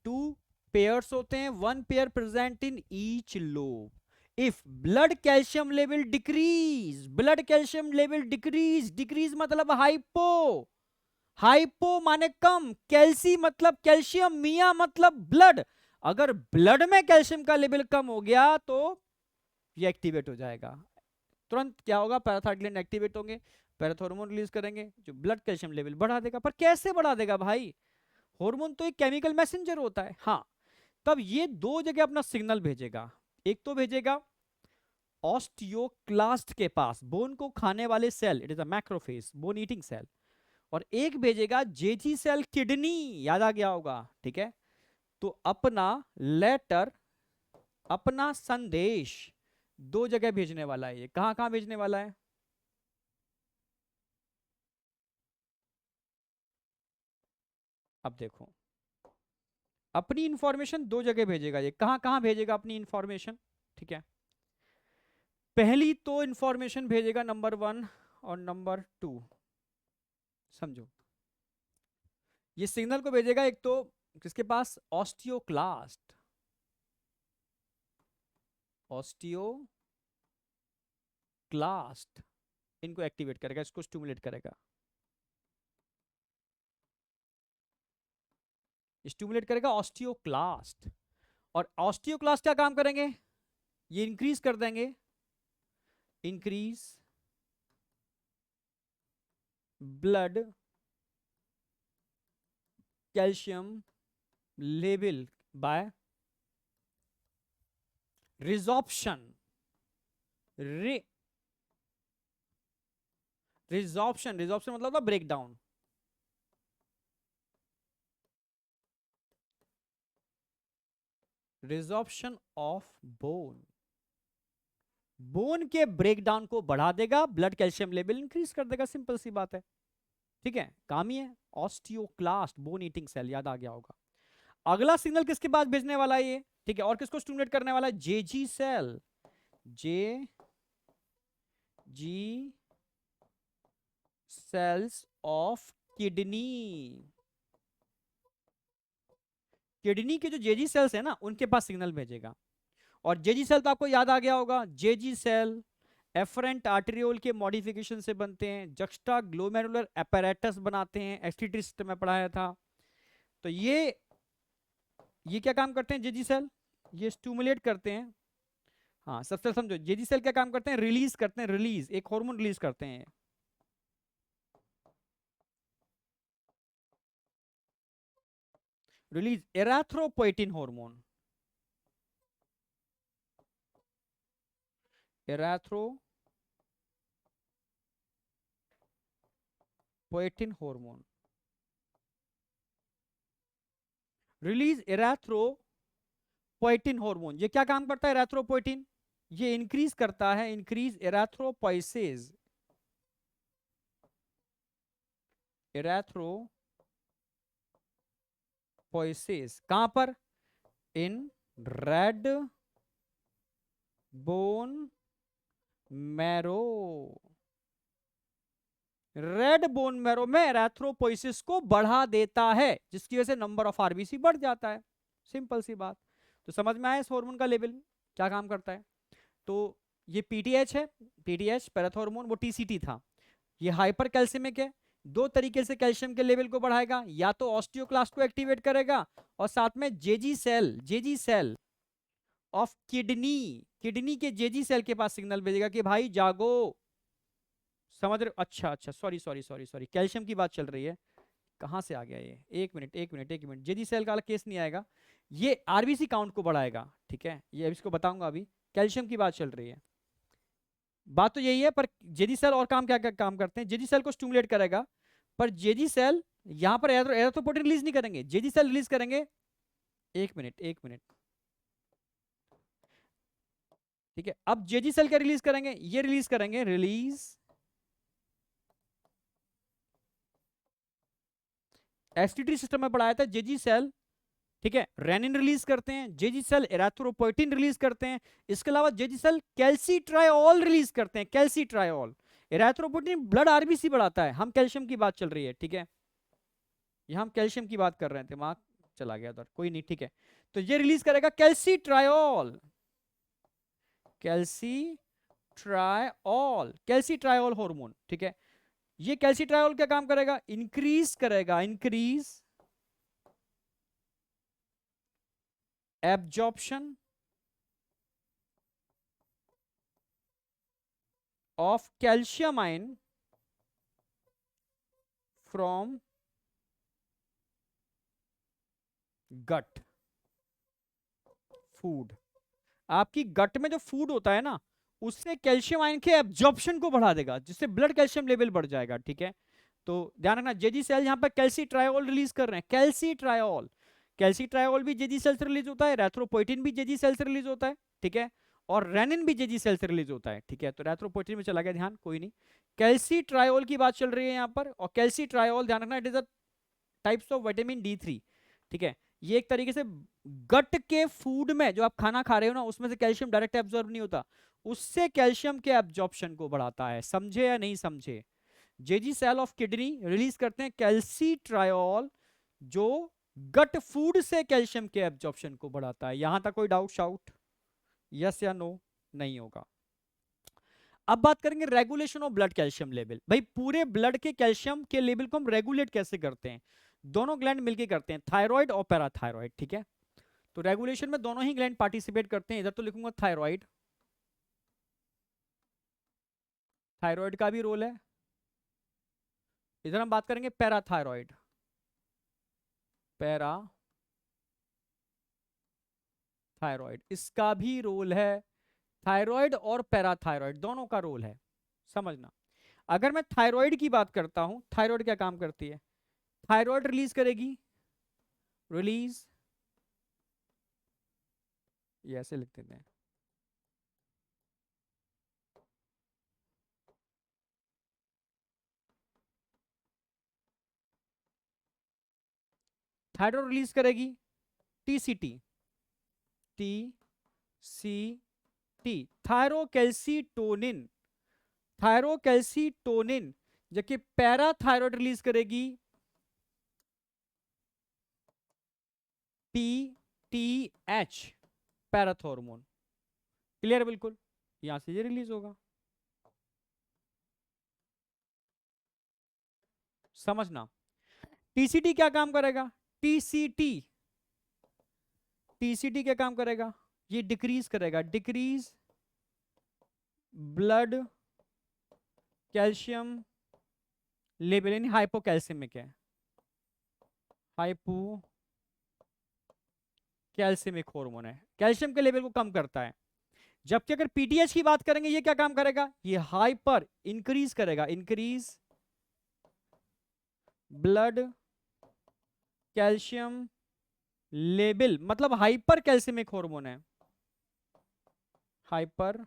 A: टू पेयर्स होते हैं, one pair present in each lobe. If blood calcium level decrease, blood calcium level decrease, decrease मतलब हाइपो, हाइपो माने कम, कैल्सी मतलब कैल्शियम, मिया मतलब ब्लड। अगर ब्लड में कैल्शियम का लेवल कम हो गया तो ये एक्टिवेट हो जाएगा, तुरंत क्या होगा, पैराथायराइड ग्लैंड एक्टिवेट होंगे, पैराथॉर्मोन रिलीज करेंगे जो ब्लड कैल्शियम लेवल बढ़ा देगा। पर कैसे बढ़ा देगा भाई, हार्मोन तो एक केमिकल मैसेंजर होता है। हाँ, तब ये दो जगह अपना सिग्नल भेजेगा, एक तो भेजेगा ऑस्टियोक्लास्ट के पास, बोन को खाने वाले cell, it is a macrophage, bone eating cell, और एक भेजेगा जेजी सेल, किडनी, याद आ गया होगा, ठीक है। तो अपना लेटर, अपना संदेश दो जगह भेजने वाला है, ये कहां कहां भेजने वाला है, अब देखो, अपनी इंफॉर्मेशन दो जगह भेजेगा, ये कहां कहां भेजेगा अपनी इंफॉर्मेशन, ठीक है। पहली तो इंफॉर्मेशन भेजेगा नंबर 1 और नंबर 2, समझो, ये सिग्नल को भेजेगा एक तो किसके पास, ऑस्टियोक्लास्ट, ऑस्टियोक्लास्ट इनको एक्टिवेट करेगा, इसको स्टिमुलेट करेगा, स्टिमुलेट करेगा ऑस्टियोक्लास्ट। और ऑस्टियोक्लास्ट क्या काम करेंगे, ये इंक्रीज कर देंगे, increase blood calcium level by resorption, resorption, resorption मतलब था break down, resorption of bone, bone के ब्रेकडाउन को बढ़ा देगा, ब्लड कैल्शियम लेवल इंक्रीज कर देगा, सिंपल सी बात है, ठीक है, काम ही है। ऑस्टियोक्लास्ट बोन ईटिंग सेल, याद आ गया होगा। अगला सिग्नल किसके पास भेजने वाला है ये, ठीक है, और किसको स्टिमुलेट करने वाला है, JG cell, J G cells of kidney, kidney के जो जेजी सेल्स है ना उनके पास सिग्नल भेजेगा। और जेजी सेल तो आपको याद आ गया होगा, जेजी सेल एफरेंट आर्टेरियोल के मॉडिफिकेशन से बनते हैं, जक्स्टा ग्लोमेरुलर apparatus बनाते हैं, एक्सक्रीटरी सिस्टम में पढ़ाया था। तो ये क्या काम करते हैं जेजी सेल, ये स्टिमुलेट करते हैं। हाँ, सबसे समझो, जेजी सेल क्या काम करते हैं, रिलीज करते हैं, रिलीज एक हार्मोन रिलीज करते हैं, release erythropoietin hormone, erythropoietin hormone, release erythropoietin hormone. ये क्या काम करता है एराथ्रोपोएटिन, ये इंक्रीज करता है, इंक्रीज एराथ्रोपोइसेस, एराथ्रोपोइसेस कहां पर, in red bone marrow, red bone marrow में एराथ्रोपोइसिस को बढ़ा देता है, जिसकी वजह से नंबर ऑफ आरबीसी बढ़ जाता है, सिंपल सी बात। तो समझ में आया इस हार्मोन का लेवल क्या काम करता है। तो ये पीटीएच है, पीटीएच पैराथॉर्मोन, वो टीसीटी था, ये हाइपर कैल्सिमिक है, दो तरीके से कैल्शियम के लेवल को बढ़ाएगा, या तो ऑस्टियोक्लास्ट को एक्टिवेट करेगा और साथ में जेजी सेल ऑफ किडनी के जेजी सेल के पास सिग्नल भेजेगा कि भाई जागो। समझ रहे हो? अच्छा अच्छा, सॉरी, कैल्शियम की बात चल रही है, कहां से आ गया ये, एक मिनट, जेजी सेल का केस नहीं आएगा, ये आरबीसी काउंट को बढ़ाएगा, ठीक है, ये इसको बताऊंगा अभी। कैल्शियम की बात चल रही है, बात तो यही है, पर जेजी सेल और काम क्या क्या काम करते हैं, जेजी सेल को स्टिमुलेट करेगा, पर जेजी सेल यहां पर एरिथ्रोपोएटिन रिलीज नहीं करेंगे, जेजी सेल रिलीज करेंगे, एक मिनट, ठीक है। अब जेजी सेल क्या रिलीज करेंगे, ये रिलीज करेंगे, एसटीटी सिस्टम में पढ़ाया था, जेजी सेल, ठीक है, रेनिन रिलीज करते हैं, जेजी सेल एराथ्रोपोइटिन रिलीज करते हैं, इसके अलावा जेजी सेल कैल्सीट्रायोल रिलीज करते हैं, कैल्सीट्रायोल। एराथ्रोपोइटिन ब्लड आरबीसी बढ़ाता है, हम कैल्शियम की बात चल रही है, ठीक है, यहां हम कैल्शियम की बात कर रहे थे, दिमाग चला गया उधर, कोई नहीं, ठीक है। तो ये रिलीज करेगा कैल्सीट्रायोल, कैल्सीट्रायोल हार्मोन, ठीक है। ये कैल्सीट्रायोल क्या काम करेगा, इंक्रीज करेगा, absorption of calcium ion from gut food. आपकी गट में जो फूड होता है ना, उससे कैल्शियम आयन के एब्जॉर्प्शन को बढ़ा देगा, जिससे ब्लड कैल्शियम लेवल बढ़ जाएगा, ठीक है। तो ध्यान रखना, जेजी सेल यहां पर कैल्सीट्रायोल रिलीज कर रहे हैं, कैल्सीट्रायोल भी जेजी सेल से रिलीज होता है, एरिथ्रोपोइटिन भी जेजी सेल से रिलीज होता है, ठीक है, और रेनिन भी जेजी सेल से रिलीज होता है, ठीक है। तो एरिथ्रोपोइटिन में चला गया ध्यान, कोई नहीं, कैल्सीट्रायोल की बात चल रही है यहाँ पर, और कैल्सीट्रायोल ध्यान रखना, it is a types of vitamin D3, ठीक है। ये एक तरीके से गट के फूड में जो आप खाना खा रहे हो ना, उसमें से कैल्शियम डायरेक्ट एब्जॉर्ब नहीं होता, उससे कैल्शियम के एब्जॉर्प्शन को बढ़ाता है, समझे या नहीं समझे। JG cell of kidney release करते हैं कैल्सीट्रायोल, जो गट फूड से कैल्शियम के एब्जॉर्प्शन को बढ़ाता है। यहां तक कोई डाउट शाउट, यस या नो? नहीं होगा। अब बात करेंगे regulation of blood calcium level. भाई पूरे ब्लड के कैल्शियम के लेवल को हम रेगुलेट कैसे करते हैं, दोनों ग्लैंड मिलकर करते हैं, थायराइड और पैराथायराइड, ठीक है। तो रेगुलेशन में दोनों ही ग्लैंड पार्टिसिपेट करते हैं, इधर तो लिखूंगा थायराइड, थायराइड का भी रोल है, इधर हम बात करेंगे पैराथायराइड, पैराथायराइड इसका भी रोल है, थायराइड और पैराथायराइड दोनों का रोल है, समझना। अगर मैं थायराइड की बात करता हूं, थायराइड क्या काम करती है, थायराइड रिलीज करेगी, ये ऐसे लिख देते हैं, थायराइड रिलीज करेगी टीसीटी, थायरोकैल्सीटोनिन, जबकि पैराथायराइड रिलीज करेगी पीटीएच, पैराथॉर्मोन। क्लियर बिल्कुल, यहां से ये रिलीज होगा, समझना। टीसीटी क्या काम करेगा, टीसीटी क्या काम करेगा, ये डिक्रीज करेगा, ब्लड कैल्शियम लेवल, यानी हाइपोकैल्सिमिक है, हाइपोकैल्सिमिक हार्मोन है, कैल्शियम के लेवल को कम करता है। जबकि अगर पीटीएच की बात करेंगे, ये क्या काम करेगा, ये हाइपर इंक्रीज करेगा, ब्लड कैल्शियम लेवल, मतलब हाइपर कैल्सिमिक हार्मोन है, हाइपर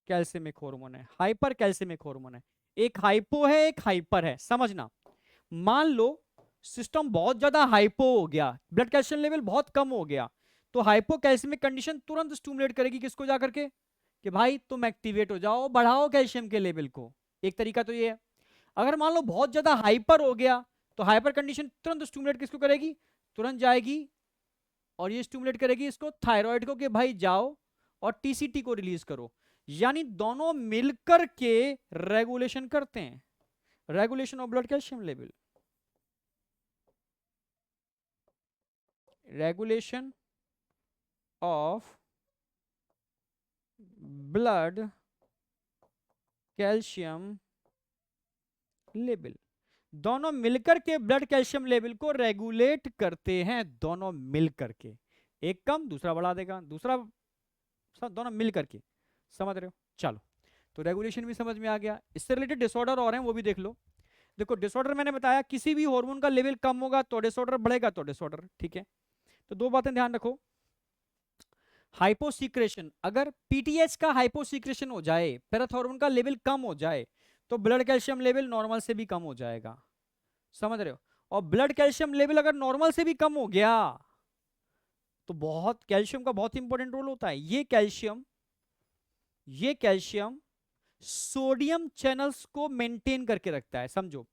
A: कैल्सिमिक हार्मोन है, एक हाइपो है एक हाइपर है, समझना। मान लो सिस्टम बहुत ज्यादा हाइपो हो गया, ब्लड कैल्शियम लेवल बहुत कम हो गया, तो हाइपोकैल्सिमिक कंडीशन तुरंत स्टिमुलेट करेगी किसको जाकर के, कि भाई तुम एक्टिवेट हो जाओ, बढ़ाओ कैल्शियम के लेवल को, एक तरीका तो ये है। अगर मान लो बहुत ज्यादा हाइपर हो गया, तो हाइपर कंडीशन तुरंत स्टिमुलेट किसको करेगी, तुरंत जाएगी और ये स्टिमुलेट करेगी इसको, थायराइड को, कि भाई जाओ और टीसीटी को रिलीज करो। यानी दोनों मिलकर के रेगुलेशन करते हैं, regulation of blood calcium level, regulation of blood calcium level, दोनों मिलकर के ब्लड कैल्शियम लेवल को रेगुलेट करते हैं, दोनों मिलकर के, एक कम दूसरा बढ़ा देगा, दूसरा सब दोनों मिलकर के, समझ रहे हो। चलो, तो रेगुलेशन भी समझ में आ गया। इससे रिलेटेड डिसऑर्डर और हैं, वो भी देख लो। देखो डिसऑर्डर मैंने बताया, किसी भी हार्मोन का लेवल कम होगा तो डिसऑर्डर बढ़ेगा, तो डिसऑर्डर, ठीक है। तो दो बातें ध्यान रखो, हाइपोसीक्रेशन, अगर पीटीएच का हाइपोसीक्रेशन हो जाए, पैराथॉर्मोन का लेवल कम हो जाए, तो ब्लड कैल्शियम लेवल नॉर्मल से भी कम हो जाएगा, समझ रहे हो। और ब्लड कैल्शियम लेवल अगर नॉर्मल से भी कम हो गया तो बहुत कैल्शियम का बहुत इंपॉर्टेंट रोल होता है। ये कैल्शियम सोडियम चैनल्स को मेंटेन करके रखता है, समझो,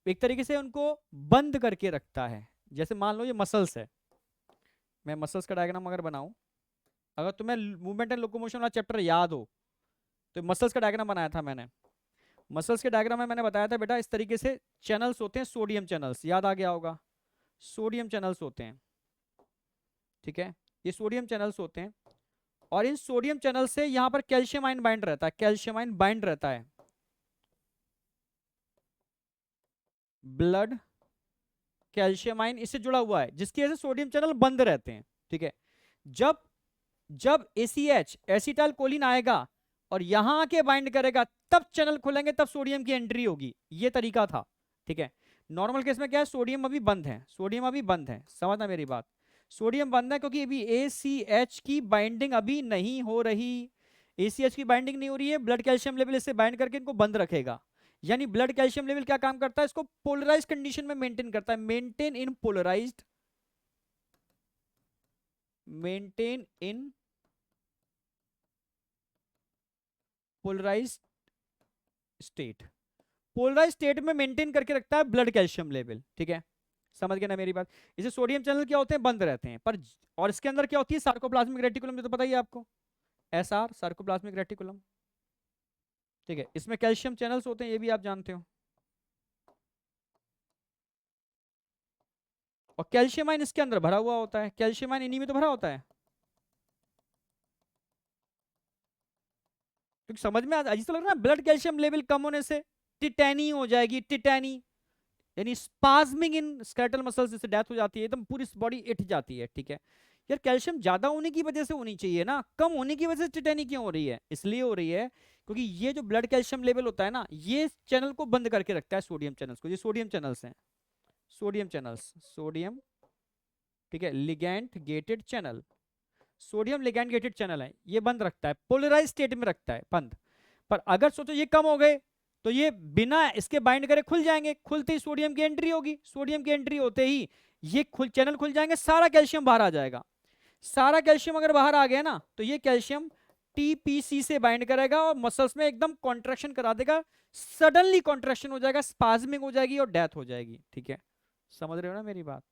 A: एक तरीके से उनको बंद करके रखता है। जैसे मान लो ये मसल्स है, मैं मसल्स का डायग्राम अगर बनाऊं, अगर तुम्हें मूवमेंट एंड लोकोमोशन वाला चैप्टर याद हो, तो मसल्स का डायग्राम बनाया था मैंने। मसल्स के डायग्राम में मैंने बताया था बेटा, इस तरीके से चैनल्स होते हैं, सोडियम चैनल्स, याद आ गया होगा, सोडियम चैनल्स होते हैं, ठीक है, ये सोडियम चैनल्स होते हैं। और इन सोडियम चैनल से यहां पर कैल्शियम आयन बाइंड रहता है, कैल्शियम आयन बाइंड रहता है ब्लड कैल्शियम आयन इससे जुड़ा हुआ है, जिसकी वजह से सोडियम चैनल बंद रहते हैं, ठीक है। जब जब ACH एसिटाइल कोलिन आएगा और यहां आके बाइंड करेगा, तब चैनल खुलेंगे, तब सोडियम की एंट्री होगी, ये तरीका था, ठीक है। नॉर्मल केस में क्या है, सोडियम अभी बंद है, सोडियम अभी बंद है, समझना मेरी बात, सोडियम बंद है क्योंकि अभी ACH की बाइंडिंग अभी नहीं हो रही, ACH की बाइंडिंग नहीं हो रही है, ब्लड कैल्शियम लेवल इससे बाइंड करके इनको बंद रखेगा। यानी ब्लड कैल्शियम लेवल क्या काम करता है, इसको पोलराइज कंडीशन में मेंटेन करता है, maintain in polarise state, polarise state में मेंटेन करके रखता है ब्लड कैल्शियम लेवल, ठीक है, समझ गए ना मेरी बात। इसे सोडियम चैनल क्या होते हैं, बंद रहते हैं, पर और इसके अंदर क्या होती है, सार्कोप्लाज्मिक रेटिकुलम, जो तो पता ही है आपको, SR सार्कोप्लाज्मिक रेटिकुलम, ठीक है, इसमें कैल्शियम चैनल्स होते हैं, ये भी आप जानते हो। और कैल्शियम आयन इसके अंदर भरा हुआ होता है, कैल्शियम आयन इन्हीं में तो भरा होता है, क्योंकि समझ में अजीब सा लग रहा है, ब्लड कैल्शियम लेवल कम होने से टिटैनी हो जाएगी, टिटैनी, यानी स्पाज्मिंग इन स्केलेटल मसल्स, जिससे डेथ हो जाती है, एकदम पूरी बॉडी इठ जाती है, ठीक है। यार कैल्शियम ज्यादा होने की वजह से होनी चाहिए ना, कम होने की वजह से टिटैनी क्यों हो रही है, इसलिए हो रही है क्योंकि ये जो ब्लड कैल्शियम लेवल होता है ना, ये चैनल को बंद करके रखता है, सोडियम चैनल्स को, ये सोडियम चैनल्स हैं, सोडियम चैनल्स, सोडियम, ठीक है, ligand gated channel, sodium ligand gated channel है, ये बंद रखता है, पोलराइज स्टेट में रखता है बंद। पर अगर सोचो ये कम हो गए, तो ये बिना इसके बाइंड करे खुल जाएंगे, खुलते ही सोडियम की एंट्री होगी, सोडियम की एंट्री होते ही ये चैनल खुल जाएंगे, सारा कैल्शियम बाहर आ जाएगा, सारा कैल्शियम अगर बाहर आ गया ना, तो ये कैल्शियम TPC से बाइंड करेगा और मसल्स में एकदम कॉन्ट्रैक्शन करा देगा, सडनली कॉन्ट्रैक्शन हो जाएगा, स्पाज्मिंग हो जाएगी और डेथ हो जाएगी, ठीक है, समझ रहे हो ना मेरी बात।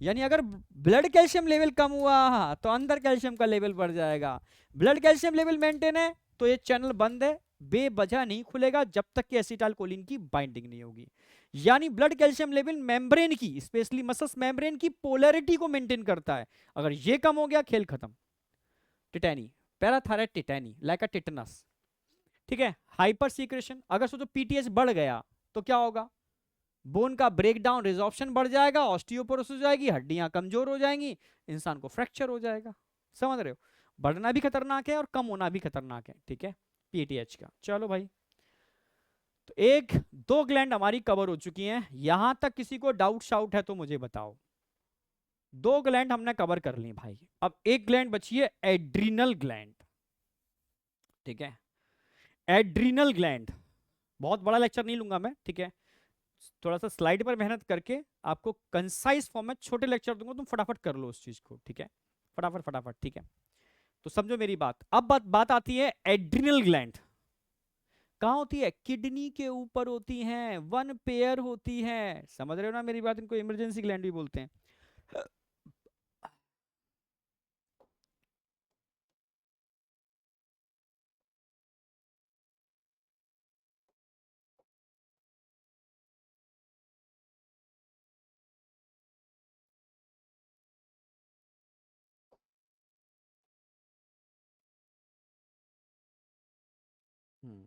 A: यानी अगर ब्लड कैल्शियम लेवल कम हुआ तो अंदर कैल्शियम का लेवल बढ़ जाएगा, ब्लड कैल्शियम लेवल मेंटेन है तो ये चैनल बंद है, बेवजह नहीं खुलेगा जब तक कि एसिटाइल कोलिन की बाइंडिंग नहीं होगी। यानी ब्लड कैल्शियम लेवल मेम्ब्रेन की, स्पेशली मसल्स मेम्ब्रेन की पोलैरिटी को मेंटेन करता है, अगर ये कम हो गया खेल खत्म, टिटैनी, पैराथायराइड टिटैनी, लाइक अ टिटनस, ठीक है। हाइपर सीक्रेशन, अगर सोचो पीटीएच बढ़ गया तो क्या होगा, बोन का ब्रेकडाउन, रिजॉर्प्शन बढ़ जाएगा, ऑस्टियोपोरोसिस हो जाएगी, हड्डियां कमजोर हो जाएंगी, इंसान को फ्रैक्चर हो जाएगा, समझ रहे हो। बढ़ना भी खतरनाक है और कम होना भी खतरनाक है, ठीक है, पीटीएच का। चलो भाई, तो एक दो ग्लैंड हमारी कवर हो चुकी हैं, यहां तक किसी को डाउट शाउट है तो मुझे बताओ। दो ग्लैंड हमने कवर कर ली भाई, अब एक ग्लैंड बची है, एड्रीनल ग्लैंड, ठीक है, एड्रीनल ग्लैंड, बहुत बड़ा लेक्चर नहीं लूंगा मैं, ठीक है, थोड़ा सा स्लाइड पर मेहनत करके आपको कंसाइज फॉर्म में छोटे लेक्चर दूंगा, तुम फटाफट कर लो उस चीज को, ठीक है, फटाफट फटाफट, ठीक है। तो समझो मेरी बात, अब बात आती है एड्रिनल ग्लैंड, कहाँ होती है, किडनी के ऊपर होती हैं, वन पेयर होती है, समझ रहे हो ना मेरी बात, इनको इमरजेंसी ग्लैंड भी बोलते हैं। हम्म।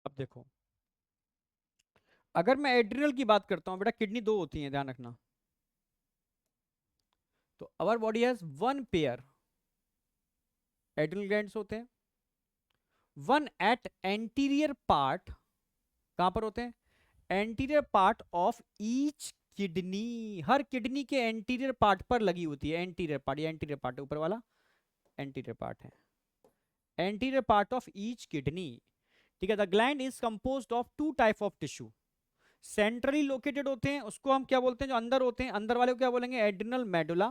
A: अब देखो, अगर मैं एड्रिनल की बात करता हूँ बेटा, किडनी दो होती हैं, ध्यान रखना। तो our body has one pair adrenal glands होते हैं, वन एट एंटीरियर पार्ट, कहां पर होते हैं, anterior part of each kidney, हर किडनी के एंटीरियर पार्ट पर लगी होती है। एंटीरियर पार्ट, ये एंटीरियर पार्ट है ऊपर वाला, एंटीरियर पार्ट है, anterior part of each kidney. ठीक है, the gland is composed of two type of tissue, centrally located होते हैं, उसको हम क्या बोलते हैं, जो अंदर होते हैं, अंदर वाले को क्या बोलेंगे, एड्रिनल मेडुला,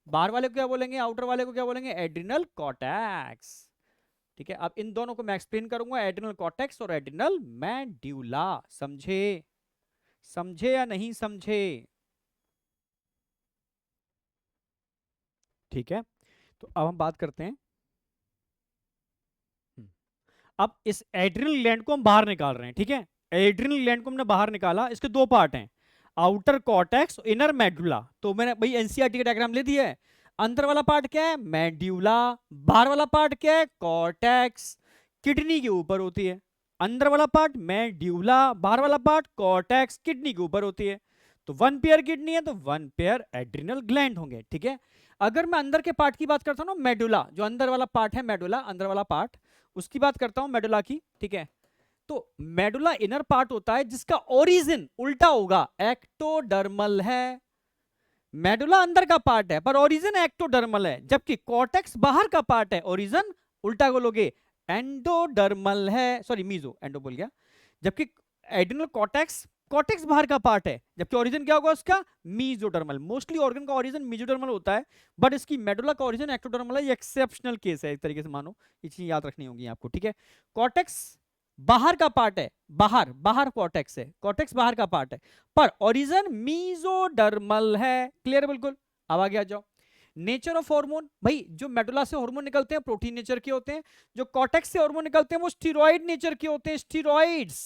A: बाहर वाले को क्या बोलेंगे, आउटर वाले को क्या बोलेंगे, एड्रिनल कॉर्टेक्स। ठीक है, अब इन दोनों को मैं एक्सप्लेन करूंगा, एड्रिनल कॉर्टेक्स और एड्रिनल मेडुला। समझे, समझे या नहीं समझे? ठीक है, तो अब हम बात करते हैं। हम्म, अब इस एड्रिनल ग्लैंड को हम बाहर निकाल रहे हैं। ठीक है, एड्रिनल ग्लैंड को हमने बाहर निकाला, इसके दो पार्ट हैं, आउटर कॉर्टेक्स, इनर मेडुला। तो मैंने भाई एनसीईआरटी का डायग्राम ले दिया है। अंदर वाला पार्ट क्या है, मेड्यूला, बाहर वाला पार्ट क्या है, कॉर्टेक्स, किडनी के ऊपर होती है। अंदर वाला पार्ट मेड्यूला, बाहर वाला पार्ट कॉर्टेक्स, किडनी के ऊपर होती है। तो वन पेयर किडनी है तो वन पेयर एड्रिनल ग्लैंड होंगे। ठीक है, अगर मैं अंदर के पार्ट की बात करता हूं ना, मेडुला, जो अंदर वाला पार्ट है, मेडुला अंदर वाला पार्ट, उसकी बात करता हूं मेडुला की। ठीक है, तो मेडुला इनर पार्ट होता है जिसका ओरिजिन उल्टा होगा, एक्टोडर्मल है। मेडुला अंदर का पार्ट है पर ओरिजिन एक्टोडर्मल है, जबकि कॉर्टेक्स बाहर का पार्ट है, ओरिजिन उल्टा बोलोगे एंडोडर्मल है, सॉरी मीजो, एंडो बोल गया। जबकि एड्रिनल कॉर्टेक्स, कॉर्टेक्स बाहर का पार्ट है, जबकि ओरिजिन क्या होगा उसका, मीजोडर्मल। मोस्टली ऑर्गन का ओरिजिन मीजोडर्मल होता है, बट इसकी मेडुला का ओरिजिन एक्टोडर्मल है, ये एक्सेप्शनल केस है एक तरीके से मानो, ये चीज याद रखनी होगी आपको। ठीक है, कॉर्टेक्स बाहर का पार्ट है, बाहर बाहर कॉर्टेक्स है, कॉर्टेक्स बाहर का पार्ट है, पर ओरिजिन मीजोडर्मल है। क्लियर बिल्कुल। अब आगे आ जाओ, नेचर ऑफ हार्मोन, भाई जो मेडुला से हार्मोन निकलते हैं प्रोटीन नेचर के होते हैं, जो कॉर्टेक्स से हार्मोन निकलते हैं वो स्टीरॉइड नेचर के होते हैं, steroids,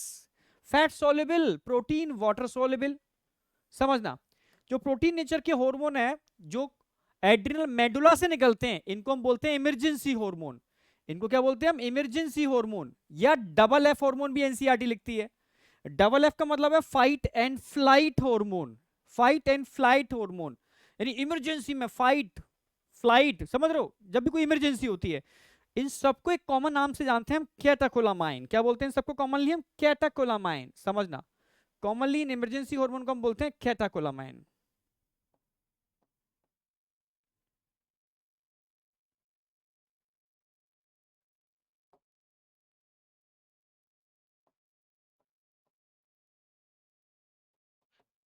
A: fat soluble, protein water soluble. समझना, जो प्रोटीन नेचर के हार्मोन है जो एड्रिनल मेडुला से निकलते हैं, इनको हम बोलते हैं इमरजेंसी हार्मोन। इनको क्या बोलते हैं हम, इमरजेंसी हार्मोन, या डबल एफ हार्मोन भी एनसीईआरटी लिखती है। डबल एफ का मतलब है fight and flight hormone, fight and flight hormone, यानी इमरजेंसी में फाइट फ्लाइट, समझ रहे हो, जब भी कोई इमरजेंसी होती है। इन सबको एक कॉमन नाम से जानते हैं हम, कैटाकोलामाइन। क्या बोलते हैं सबको कॉमनली हम, कैटाकोलामाइन। समझना, कॉमनली इन इमरजेंसी हार्मोन को हम बोलते हैं कैटाकोलामाइन।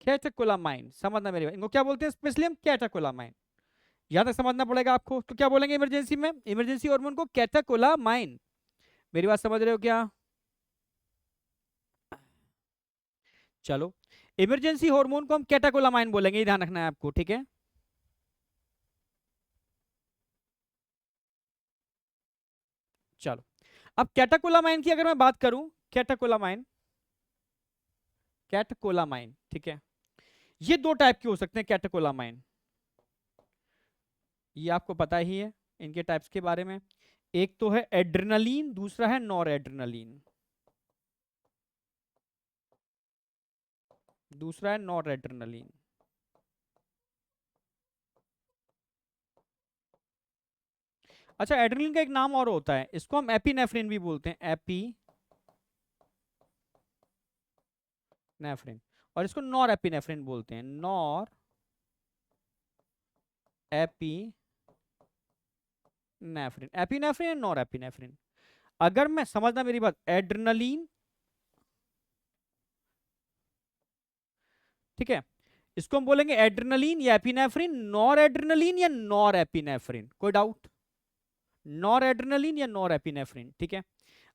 A: कैटाकोलामाइन, समझना मेरी बात, इनको क्या बोलते हैं स्पेशली हम, कैटाकोलामाइन। यहां तक समझना पड़ेगा आपको। तो क्या बोलेंगे इमरजेंसी में, इमरजेंसी हार्मोन को कैटाकोलामाइन। मेरी बात समझ रहे हो क्या? चलो, इमरजेंसी हार्मोन को हम कैटाकोलामाइन बोलेंगे, ये ध्यान रखना है आपको। ठीक है, चलो, अब कैटाकोलामाइन की अगर मैं बात करूं, कैटाकोलामाइन, कैटाकोलामाइन, ठीक है, ये दो टाइप के हो सकते हैं कैटाकोलामाइन, ये आपको पता ही है इनके टाइप्स के बारे में। एक तो है एड्रेनलीन, दूसरा है नॉर एड्रेनलीन, दूसरा है नॉर एड्रेनलीन। अच्छा, एड्रेनलिन का एक नाम और होता है, इसको हम एपिनेफ्रिन भी बोलते हैं, एपिनेफ्रिन, और इसको नॉर एपिनेफ्रिन बोलते हैं, nor epinephrine, epinephrine nor epinephrine. अगर मैं, समझना मेरी बात, एड्रेनलिन, ठीक है, इसको हम बोलेंगे एड्रेनलिन या एपिनेफ्रिन, नॉर एड्रेनलिन या नॉर एपिनेफ्रिन, कोई डाउट? नॉर एड्रेनलिन या नॉर एपिनेफ्रिन, ठीक है।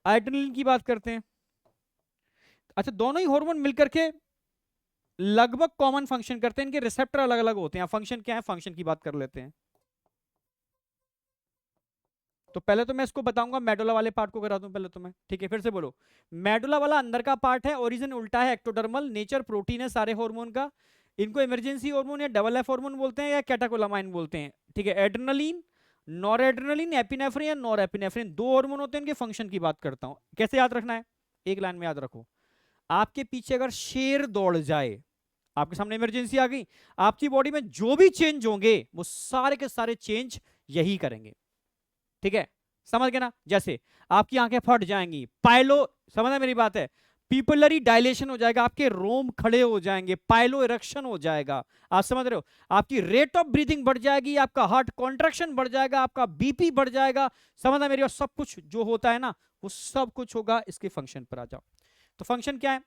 A: एड्रेनलिन की बात करते हैं। अच्छा, दोनों ही हार्मोन मिलकर के लगभग कॉमन फंक्शन करते हैं, इनके रिसेप्टर अलग अलग होते हैं। फंक्शन क्या है, फंक्शन की बात कर लेते हैं। तो पहले तो मैं इसको बताऊंगा, मेडुला वाले पार्ट को करा दूं पहले तो मैं, ठीक है। फिर से बोलो, मेडुला वाला अंदर का पार्ट है, ओरिजिन उल्टा है एक्टोडर्मल, नेचर प्रोटीन है सारे हार्मोन का। इनको इमरजेंसी हार्मोन या डबल एफ हार्मोन बोलते हैं या कैटेकोलामाइन बोलते हैं, ठीक है। एड्रेनलिन, नॉर एड्रेनलिन, एपिनेफ्रिन या नॉर एपिनेफ्रिन, दो हार्मोन होते हैं, इनके फंक्शन की बात करता हूं। कैसे याद रखना है, एक लाइन में याद रखो। आपके पीछे अगर शेर दौड़ जाए, आपके सामने इमरजेंसी आ गई, आपकी बॉडी में जो भी चेंज होंगे वो सारे के सारे चेंज यही करेंगे, ठीक है। समझ गए ना? जैसे आपकी आंखें फट जाएंगी, पाइलो, समझना मेरी बात है, पीपुलरी डायलेशन हो जाएगा, आपके रोम खड़े हो जाएंगे, पाइलो इरेक्शन हो जाएगा, आप समझ रहे हो, आपकी रेट ऑफ ब्रीथिंग बढ़ जाएगी, आपका हार्ट कॉन्ट्रैक्शन बढ़ जाएगा, आपका बीपी बढ़ जाएगा, समझना मेरी बात। सब कुछ जो होता है ना, वो सब कुछ होगा। इसके फंक्शन पर आ जाओ। तो फंक्शन क्या है,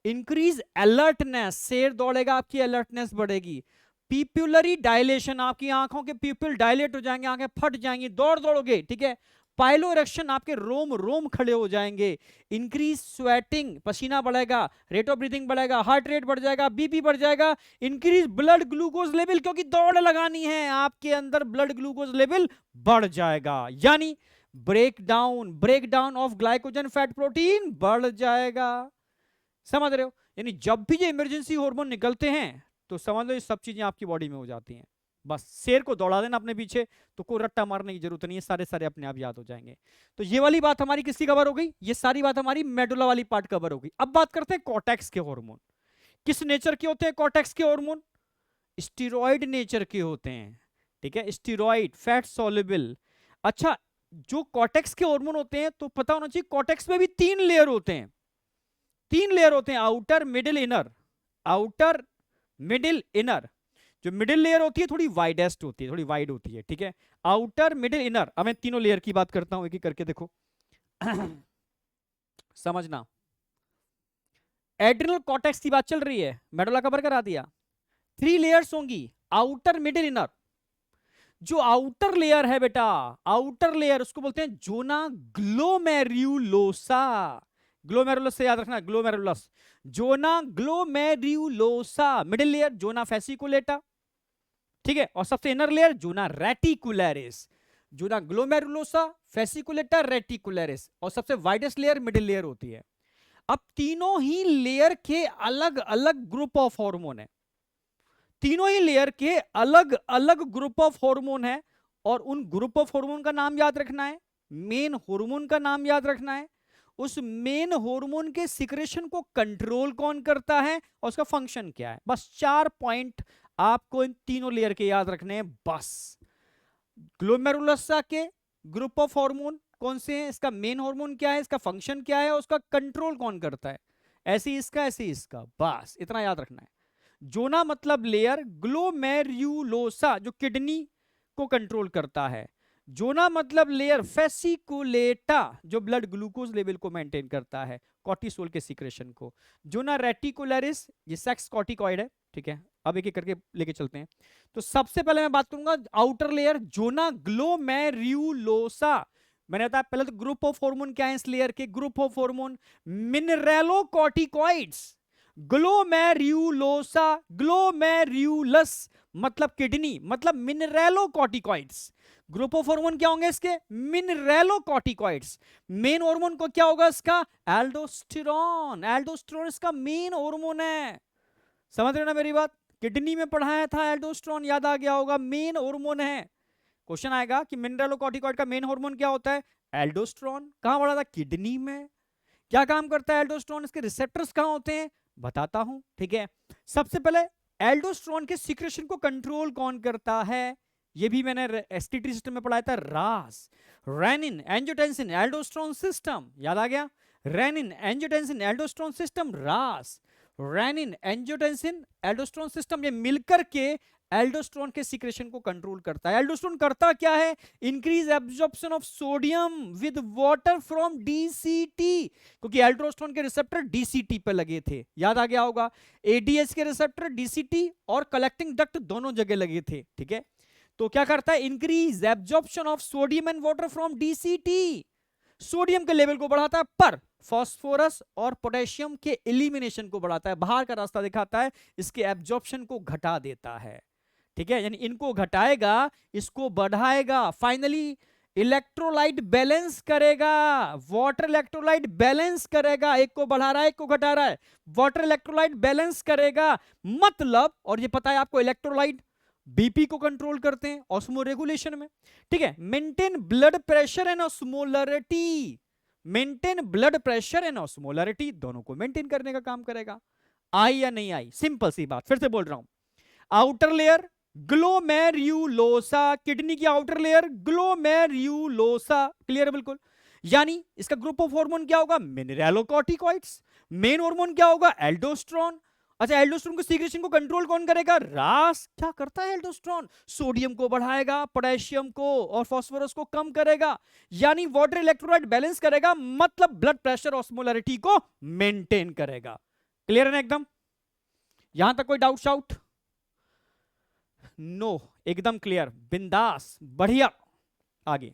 A: इंक्रीज अलर्टनेस, शेर दौड़ेगा, आपकी अलर्टनेस बढ़ेगी। पीपुलरी डायलेशन, आपकी आंखों के पीपल डायलेट हो जाएंगे, आंखें फट जाएंगी, दौड़ दौड़ोगे, ठीक है। पाइलो इरेक्शन, आपके रोम रोम खड़े हो जाएंगे। इंक्रीज स्वेटिंग, पसीना बढ़ेगा, रेट ऑफ ब्रीथिंग बढ़ेगा, हार्ट रेट बढ़ जाएगा, बीपी बढ़ जाएगा। इंक्रीज ब्लड ग्लूकोज लेवल, क्योंकि दौड़ लगानी है, आपके अंदर ब्लड ग्लूकोज लेवल बढ़ जाएगा। यानी break down of glycogen fat protein बढ़ जाएगा। समझ रहे हो? यानी जब भी ये इमरजेंसी हार्मोन निकलते हैं तो समझ लो ये सब चीजें आपकी बॉडी में हो जाती हैं। बस शेर को दौड़ा देना अपने पीछे, तो कोई रट्टा मारने की जरूरत नहीं है, सारे सारे अपने आप याद हो जाएंगे। तो ये वाली बात हमारी किसकी कवर हो गई, ये सारी बात हमारी मेडुला वाली पार्ट कवर हो गई। अब बात करते हैं कॉर्टेक्स के हार्मोन। किस नेचर के होते हैं कॉर्टेक्स के हार्मोन? स्टेरॉइड नेचर के होते हैं, ठीक है। Steroid, fat soluble. अच्छा, जो कॉर्टेक्स के हार्मोन होते हैं तो पता होना चाहिए, कॉर्टेक्स में भी 3 लेयर होते हैं। 3 लेयर होते हैं, outer, middle, inner. Outer, middle, inner. जो मिडिल लेयर होती है थोड़ी वाइडेस्ट होती है, थोड़ी वाइड होती है, ठीक है। Outer, middle, inner. अब मैं तीनों लेयर की बात करता हूं, एक एक करके देखो। समझना, एड्रिनल कॉर्टेक्स की बात चल रही है, मेडुला कवर करा दिया। 3 लेयर्स होंगी, आउटर, मिडिल, इनर। जो आउटर लेयर है बेटा, आउटर लेयर, उसको बोलते हैं जोना ग्लोमेरुलोसा। ग्लोमेरुलस से याद रखना, glomerulus, zona glomerulosa. Middle layer zona fasciculata, ठीक है। और सबसे inner layer zona reticularis. Zona glomerulosa, fasciculata, reticularis. और सबसे वाइडेस्ट लेयर मिडिल लेयर होती है। अब तीनों ही लेयर के अलग अलग ग्रुप ऑफ हार्मोन है, तीनों ही लेयर के अलग अलग ग्रुप ऑफ हार्मोन है। और उन ग्रुप ऑफ हार्मोन का नाम याद रखना है, मेन हार्मोन का नाम याद रखना है, उस मेन हार्मोन के सिक्रेशन को कंट्रोल कौन करता है और उसका फंक्शन क्या है। बस 4 पॉइंट आपको इन तीनों लेयर के याद रखने हैं बस। ग्लोमेरुलसा के ग्रुप ऑफ हार्मोन कौन से हैं, इसका मेन हार्मोन क्या है, इसका फंक्शन क्या है, उसका कंट्रोल कौन करता है, ऐसे इसका ऐसे इसका, बस इतना याद रखना है। जोना मतलब लेयर, ग्लोमेरुलोसा जो किडनी को कंट्रोल करता है, जोना मतलब लेयर, फेसिकुलेटा जो ब्लड ग्लूकोज लेवल को मेंटेन करता है, कॉर्टिसोल के सीक्रेशन को, जोना रेटिकुलरिस ये सेक्स कॉर्टिकॉइड है, ठीक है। अब एक एक करके लेके चलते हैं। तो सबसे पहले मैं बात करूंगा आउटर लेयर, जोना ग्लोमेरुलोसा। मैंने बताया पहले तो ग्रुप ऑफ हार्मोन क्या है इस लेयर के, group of hormone mineralocorticoids. Glomerulosa, glomerulus मतलब किडनी, मतलब मिनरेलोकॉर्टिकॉइड्स। ग्रुप ऑफ हार्मोन क्या होंगे इसके, मिनरेलोकॉर्टिकॉइड्स। मेन हार्मोन को क्या होगा इसका, एल्डोस्टेरोन। एल्डोस्टेरोन इसका मेन हार्मोन है, समझ रहे हो ना मेरी बात। किडनी में पढ़ाया था एल्डोस्टेरोन, याद आ गया होगा, मेन हार्मोन है। क्वेश्चन आएगा कि मिनरेलोकॉर्टिकॉइड का मेन हार्मोन क्या होता है, एल्डोस्टेरोन। कहां पढ़ा था, किडनी में। क्या काम करता है एल्डोस्टेरोन, इसके रिसेप्टर्स कहां होते हैं, बताता हूं, ठीक है। सबसे पहले एल्डोस्टेरोन के सीक्रेशन को कंट्रोल कौन करता है, ये भी मैंने एसटीटी सिस्टम में पढ़ाया था, रास, रेनिन एंजियोटेंसिन एल्डोस्टेरोन सिस्टम, याद आ गया। रेनिन एंजियोटेंसिन एल्डोस्टेरोन सिस्टम, रास, रेनिन एंजियोटेंसिन एल्डोस्टेरोन सिस्टम, ये मिलकर के एल्डोस्टेरोन के सीक्रेशन को कंट्रोल करता है। एल्डोस्टेरोन करता क्या है? Increase absorption of sodium with water from DCT, क्योंकि एल्डोस्टेरोन के रिसेप्टर डीसीटी पे लगे थे, याद आ गया होगा। एडीएच के रिसेप्टर डीसीटी और कलेक्टिंग डक्ट दोनों जगह लगे थे, ठीक है। तो क्या करता है? Increase absorption of sodium and water from DCT, sodium के लेवल को बढ़ाता है, पर फास्फोरस और पोटेशियम के एलिमिनेशन को बढ़ाता है, बाहर का रास्ता दिखाता है, इसके एब्जॉर्प्शन को घटा देता है, ठीक है। यानी इनको घटाएगा, इसको बढ़ाएगा, फाइनली इलेक्ट्रोलाइट बैलेंस करेगा, वाटर इलेक्ट्रोलाइट बैलेंस करेगा, एक को बढ़ा रहा है एक को घटा रहा है, वाटर इलेक्ट्रोलाइट बैलेंस करेगा, मतलब, और ये पता है आपको, इलेक्ट्रोलाइट बीपी को कंट्रोल करते हैं ऑस्मो रेगुलेशन में, ठीक है। Maintain blood pressure and osmolarity, maintain blood pressure and osmolarity, दोनों को मेंटेन करने का काम करेगा। आई या नहीं आई? सिंपल सी बात, फिर से बोल रहा हूं। आउटर लेयर ग्लोमेरुलोसा, किडनी की आउटर लेयर ग्लोमेरुलोसा, क्लियर है बिल्कुल। यानी इसका ग्रुप ऑफ हार्मोन क्या होगा? मिनरलोकॉर्टिकॉइड्स। मेन हार्मोन क्या होगा? एल्डोस्टेरोन। अच्छा, एल्डोस्टेरोन को सीक्रेशन को कंट्रोल कौन करेगा? रास। क्या करता है एल्डोस्टेरोन? सोडियम को बढ़ाएगा, पोटेशियम को और फास्फोरस को कम करेगा, यानी वाटर इलेक्ट्रोलाइट बैलेंस करेगा, मतलब ब्लड प्रेशर ऑस्मोलरिटी को मेंटेन करेगा। क्लियर है ना एकदम? यहां तक कोई डाउट शाउट? नो, एकदम क्लियर, बिंदास, बढ़िया। आगे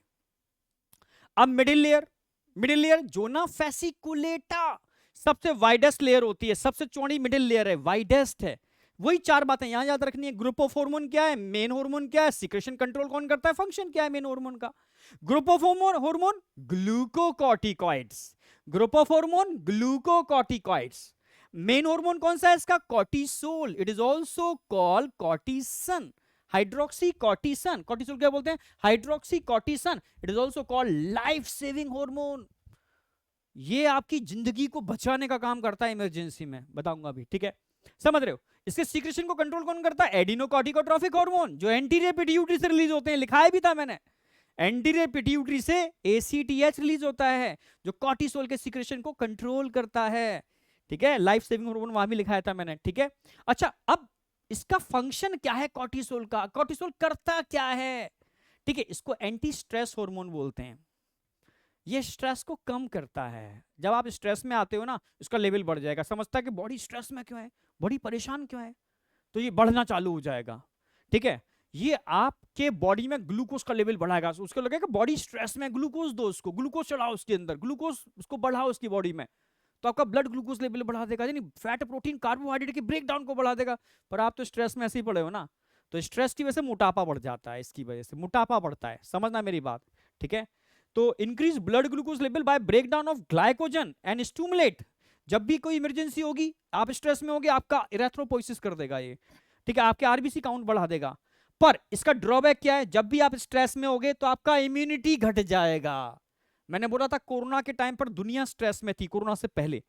A: अब middle layer, middle layer zona fasciculata, सबसे वाइडेस्ट लेयर होती है, सबसे चौड़ी मिडिल लेयर है, वाइडेस्ट है। वही चार बातें यहां याद रखनी है। ग्रुप ऑफ हार्मोन क्या है, मेन हार्मोन क्या है, सीक्रेशन कंट्रोल कौन करता है, फंक्शन क्या है मेन हार्मोन का। Group of hormone glucocorticoids, group of hormone glucocorticoids. Main hormone कौन सा है इसका? Cortisol, it is also called cortisone, hydroxy cortisone, cortisol क्या बोलते हैं? Hydroxy cortisone, it is also called life saving hormone. ये आपकी जिंदगी को बचाने का काम करता है इमरजेंसी में, बताऊंगा अभी, ठीक है। समझ रहे हो? इसके सीक्रेशन को कंट्रोल कौन करता है? एडिनोकॉर्टिकोट्रोफिक हार्मोन, जो एंटीरियर पिट्यूटरी से रिलीज होते हैं, लिखाया भी था मैंने, एंटीरियर पिट्यूटरी से एसीटीएच रिलीज होता है, जो कॉर्टिसोल के सीक्रेशन को कंट्रोल करता है, ठीक है। लाइफ सेविंग हार्मोन वहां भी लिखाया था मैंने, ठीक है। अच्छा, अब इसका फंक्शन क्या है कॉर्टिसोल का? कॉर्टिसोल करता क्या है? ठीक है, इसको एंटी स्ट्रेस हार्मोन बोलते हैं। ये स्ट्रेस को कम करता है। जब आप स्ट्रेस में आते हो ना, इसका लेवल बढ़ जाएगा, समझता है कि बॉडी स्ट्रेस में क्यों है, बॉडी परेशान क्यों है, तो ये बढ़ना चालू हो जाएगा, ठीक है। ये आपके बॉडी में ग्लूकोज का लेवल बढ़ाएगा, उसको लगेगा बॉडी स्ट्रेस में, ग्लूकोज दो उसको, ग्लूकोज चढ़ाओ उसके अंदर, ग्लूकोज उसको बढ़ाओ उसकी बॉडी में, तो आपका ब्लड ग्लूकोज लेवल बढ़ा देगा, यानी फैट प्रोटीन कार्बोहाइड्रेट के ब्रेक डाउन को बढ़ा देगा। पर आप तो स्ट्रेस में ऐसे ही पड़े हो ना, तो स्ट्रेस की वजह से मोटापा बढ़ जाता है, इसकी वजह से मोटापा बढ़ता है, समझना मेरी बात, ठीक है। तो increase blood glucose level by break down of glycogen and stimulate, जब भी कोई इमरजेंसी होगी, आप स्ट्रेस में होगे, आपका इरेथ्रोपोइसिस कर देगा ये, ठीक है, आपके आरबीसी काउंट बढ़ा देगा। पर इसका ड्रॉबैक क्या है? जब भी आप स्ट्रेस में होगे तो आपका इम्यूनिटी घट जाएगा। मैंने बोला था कोरोना के टाइम पर दुनिया स्ट्रेस में थी, कोरोना से पहले,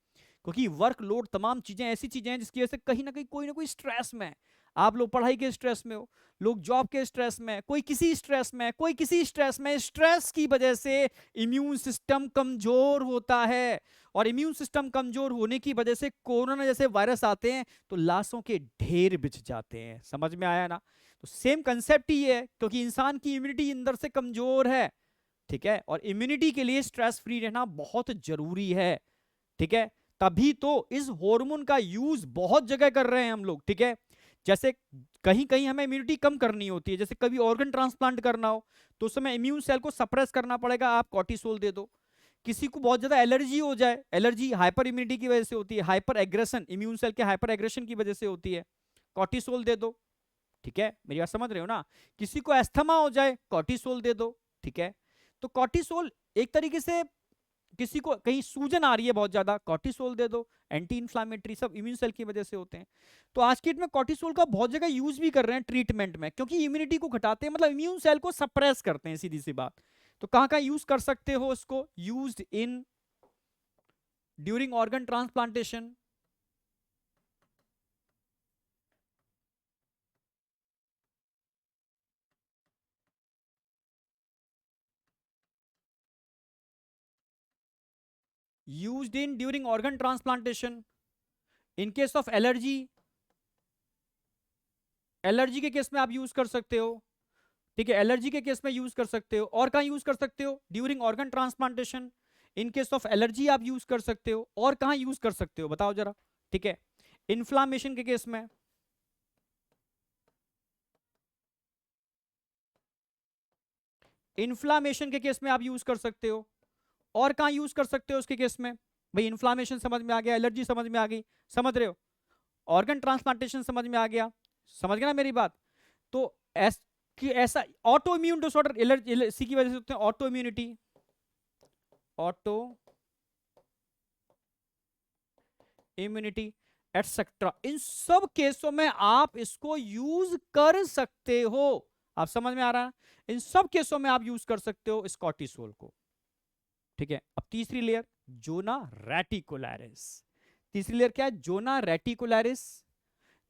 A: क्योंकि वर्कलोड, तमाम चीजें ऐसी चीजें हैं जिसकी वजह से कहीं ना कोई स्ट्रेस में है। आप लोग पढ़ाई के स्ट्रेस में हो, लोग जॉब के स्ट्रेस में, कोई किसी स्ट्रेस में, कोई किसी स्ट्रेस में। स्ट्रेस की वजह से इम्यून सिस्टम कमजोर होता है, और इम्यून सिस्टम कमजोर होने की वजह से कोरोना जैसे वायरस आते हैं तो लाशों के ढेर बिछ जाते हैं। समझ में आया ना? तो सेम कंसेप्ट ही है, क्योंकि इंसान की इम्यूनिटी अंदर से कमजोर है, ठीक है, और इम्यूनिटी के लिए स्ट्रेस फ्री रहना बहुत जरूरी है, ठीक है। तभी तो इस हार्मोन का यूज बहुत जगह कर रहे हैं हम लोग, ठीक है। जैसे कहीं कहीं हमें इम्यूनिटी कम करनी होती है, जैसे कभी ऑर्गन ट्रांसप्लांट करना हो तो उस समय इम्यून सेल को सप्रेस करना पड़ेगा, आप कॉर्टिसोल दे दो। किसी को बहुत ज्यादा एलर्जी हो जाए, एलर्जी हाइपर इम्यूनिटी की वजह से होती है, हाइपर एग्रेशन, इम्यून सेल के हाइपर एग्रेशन की वजह से होती है, कॉर्टिसोल दे दो, ठीक है, मेरी बात समझ रहे हो ना। किसी को एस्थमा हो जाए, कॉर्टिसोल दे दो, ठीक है। तो कॉर्टिसोल एक तरीके से, किसी को कहीं सूजन आ रही है बहुत ज्यादा, कॉर्टिसोल दे दो, एंटी इंफ्लामेटरी, सब इम्यून सेल की वजह से होते हैं। तो आज की डेट में कॉर्टिसोल का बहुत जगह यूज भी कर रहे हैं ट्रीटमेंट में, क्योंकि इम्यूनिटी को घटाते हैं, मतलब इम्यून सेल को सप्रेस करते हैं, सीधी सी बात। तो कहां कहां यूज कर सकते हो इसको? Used in during organ transplantation, used in during organ transplantation, in case of allergy, allergy के केस में आप यूज कर सकते हो, ठीक है, एलर्जी के केस में यूज कर सकते हो। और कहाँ यूज कर सकते हो? During organ transplantation, in case of allergy आप यूज कर सकते हो। और कहाँ यूज कर सकते हो बताओ जरा, ठीक है, इन्फ्लामेशन के केस में, इन्फ्लामेशन के केस में आप यूज कर सकते हो। और कहाँ यूज कर सकते हो उसके केस में? भाई इन्फ्लामेशन समझ में आ गया, एलर्जी समझ में आ गई, समझ रहे हो, ऑर्गन ट्रांसप्लांटेशन समझ में आ गया, समझ गए ना मेरी बात? तो ऐसा ऑटो इम्यून डिसऑर्डर एलर्जी की वजह से होते हैं, auto immunity, auto immunity etcetera, इन सब केसों में आप इसको यूज कर सकते हो। आप समझ में आ रहा है? इन सब केसों में आप यूज कर सकते हो इस कॉर्टिसोल को, ठीक है। अब तीसरी लेयर, जोना रेटिकुलरिस। तीसरी लेयर क्या है? जोना रेटिकुलरिस।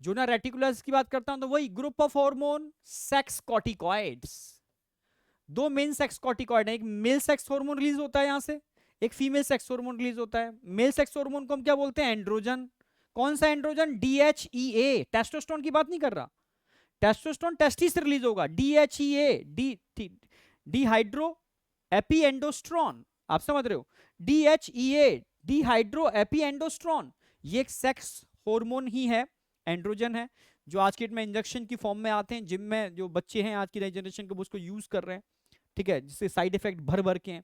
A: जोना रेटिकुलरिस की बात करता हूं तो वही group of hormone sex corticoids. दो मेन सेक्स कॉर्टिकॉइड है, एक मेल सेक्स हार्मोन रिलीज होता है यहां से, एक फीमेल सेक्स हार्मोन रिलीज होता है। मेल सेक्स हार्मोन को हम क्या बोलते हैं? एंड्रोजन। कौन सा एंड्रोजन? DHEA, टेस्टोस्टेरोन की बात नहीं कर रहा, टेस्टोस्टेरोन टेस्टिस से रिलीज होगा, DHEA, डिहाइड्रो एपीएंडोस्ट्रॉन, आप समझ रहे हो, DHEA, डिहाइड्रो एपीएंडोस्ट्रॉन, ये एक सेक्स हार्मोन ही है, एंड्रोजन है, जो आज के डेट में इंजेक्शन की फॉर्म में आते हैं, जिम में जो बच्चे हैं आज की नई जनरेशन के वो उसको यूज कर रहे हैं, ठीक है, जिससे साइड इफेक्ट भर भर के हैं।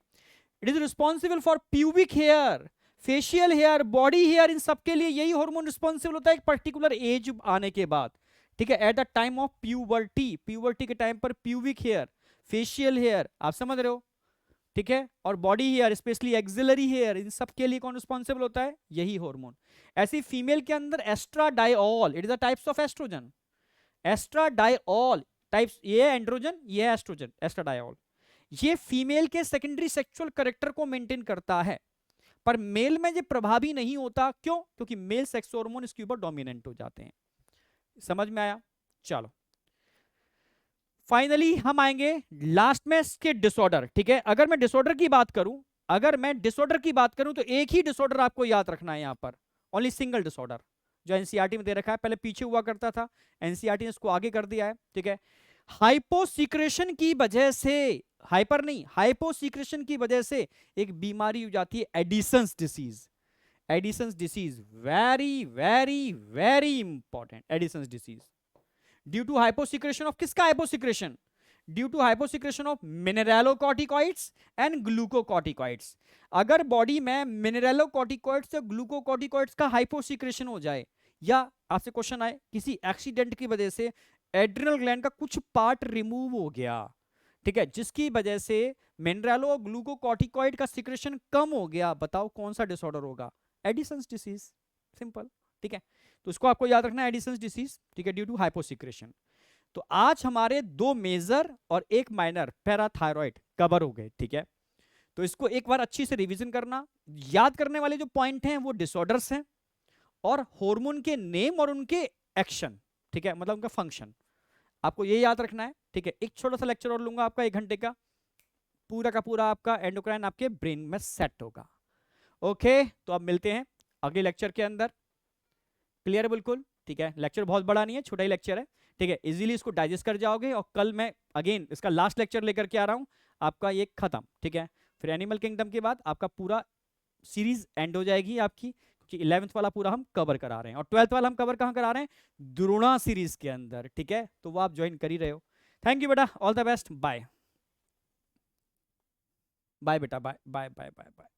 A: It is responsible for pubic hair, facial hair, body hair, इन सबके लिए यही हार्मोन रिस्पॉन्सिबल होता है एक पर्टिकुलर एज आने के बाद, ठीक है, at the time of puberty, puberty के टाइम पर प्यूबिक हेयर, फेशियल हेयर, आप समझ रहे हो, ठीक है, और body hair, specially axillary hair, इन सब के लिए कौन रिस्पॉन्सिबल होता है? यही हार्मोन। ऐसी फीमेल के अंदर oestradiol, it is the types of oestrogen, oestradiol types, ये एंड्रोजन, ये एस्ट्रोजन, एस्ट्राडाइऑल, ये फीमेल के सेकेंडरी सेक्सुअल कैरेक्टर को मेंटेन करता है, पर मेल में ये प्रभावी नहीं होता। क्यों? क्योंकि मेल सेक्स हार्मोन इसके ऊपर डोमिनेंट हो जाते हैं। समझ में आया? चलो फाइनली हम आएंगे लास्ट में इसके डिसऑर्डर, ठीक है। अगर मैं डिसऑर्डर की बात करूं, अगर मैं डिसऑर्डर की बात करूं तो एक ही डिसऑर्डर आपको याद रखना है यहां पर, ओनली सिंगल डिसऑर्डर, जो एनसीईआरटी में दे रखा है, पहले पीछे हुआ करता था, एनसीईआरटी ने इसको आगे कर दिया है, ठीक है। हाइपोसीक्रेशन की वजह से, हाइपर नहीं, हाइपोसीक्रेशन की वजह से एक बीमारी हो जाती है Addison's disease. Addison's disease very very very important, Addison's disease due to hyposecretion of, किसका hyposecretion? Due to hyposecretion of mineralocorticoids and glucocorticoids. अगर बॉडी में मिनरलोकॉर्टिकॉइड्स या ग्लूकोकॉर्टिकॉइड्स का हाइपोसिक्रेशन हो जाए, या आपसे क्वेश्चन आए किसी एक्सीडेंट की वजह से एड्रिनल ग्लैंड का कुछ पार्ट रिमूव हो गया, ठीक है, जिसकी वजह से मिनरलो और ग्लूकोकॉर्टिकॉइड का सिक्रेशन कम हो गया, बताओ कौन सा डिसऑर्डर होगा? एडिसन्स डिसीज, सिंपल, ठीक है। तो इसको आपको याद रखना है, एडिसन्स डिसीज, ठीक है, ड्यू टू हाइपोसिक्रेशन। तो आज हमारे दो मेजर और एक माइनर पैराथायरॉइड कवर हो गए, ठीक है। तो इसको एक बार अच्छी से रिवीजन करना, याद करने वाले जो पॉइंट हैं वो डिसऑर्डर्स हैं और हार्मोन के नेम और उनके एक्शन, ठीक है, मतलब उनका फंक्शन, आपको ये याद रखना है, ठीक है। एक छोटा सा लेक्चर और लूंगा आपका 1 घंटे का, पूरा का पूरा आपका एंडोक्राइन आपके ब्रेन में सेट होगा। ओके, तो अब मिलते हैं अगले लेक्चर के अंदर। क्लियर है बिल्कुल? ठीक है, लेक्चर बहुत बड़ा नहीं है, छोटा ही लेक्चर है, ठीक है, इजीली इसको डाइजेस्ट कर जाओगे। और कल मैं अगेन इसका लास्ट लेक्चर लेकर के आ रहा हूँ आपका, ये खत्म, ठीक है। फिर एनिमल किंगडम के बाद आपका पूरा सीरीज एंड हो जाएगी आपकी, क्योंकि 11th वाला पूरा हम कवर करा रहे हैं, और 12th वाला हम कवर कहाँ करा रहे हैं? द्रोणा सीरीज के अंदर, ठीक है। तो वो आप ज्वाइन कर ही रहे हो। थैंक यू बेटा, all the best, bye bye बेटा, bye bye bye bye bye.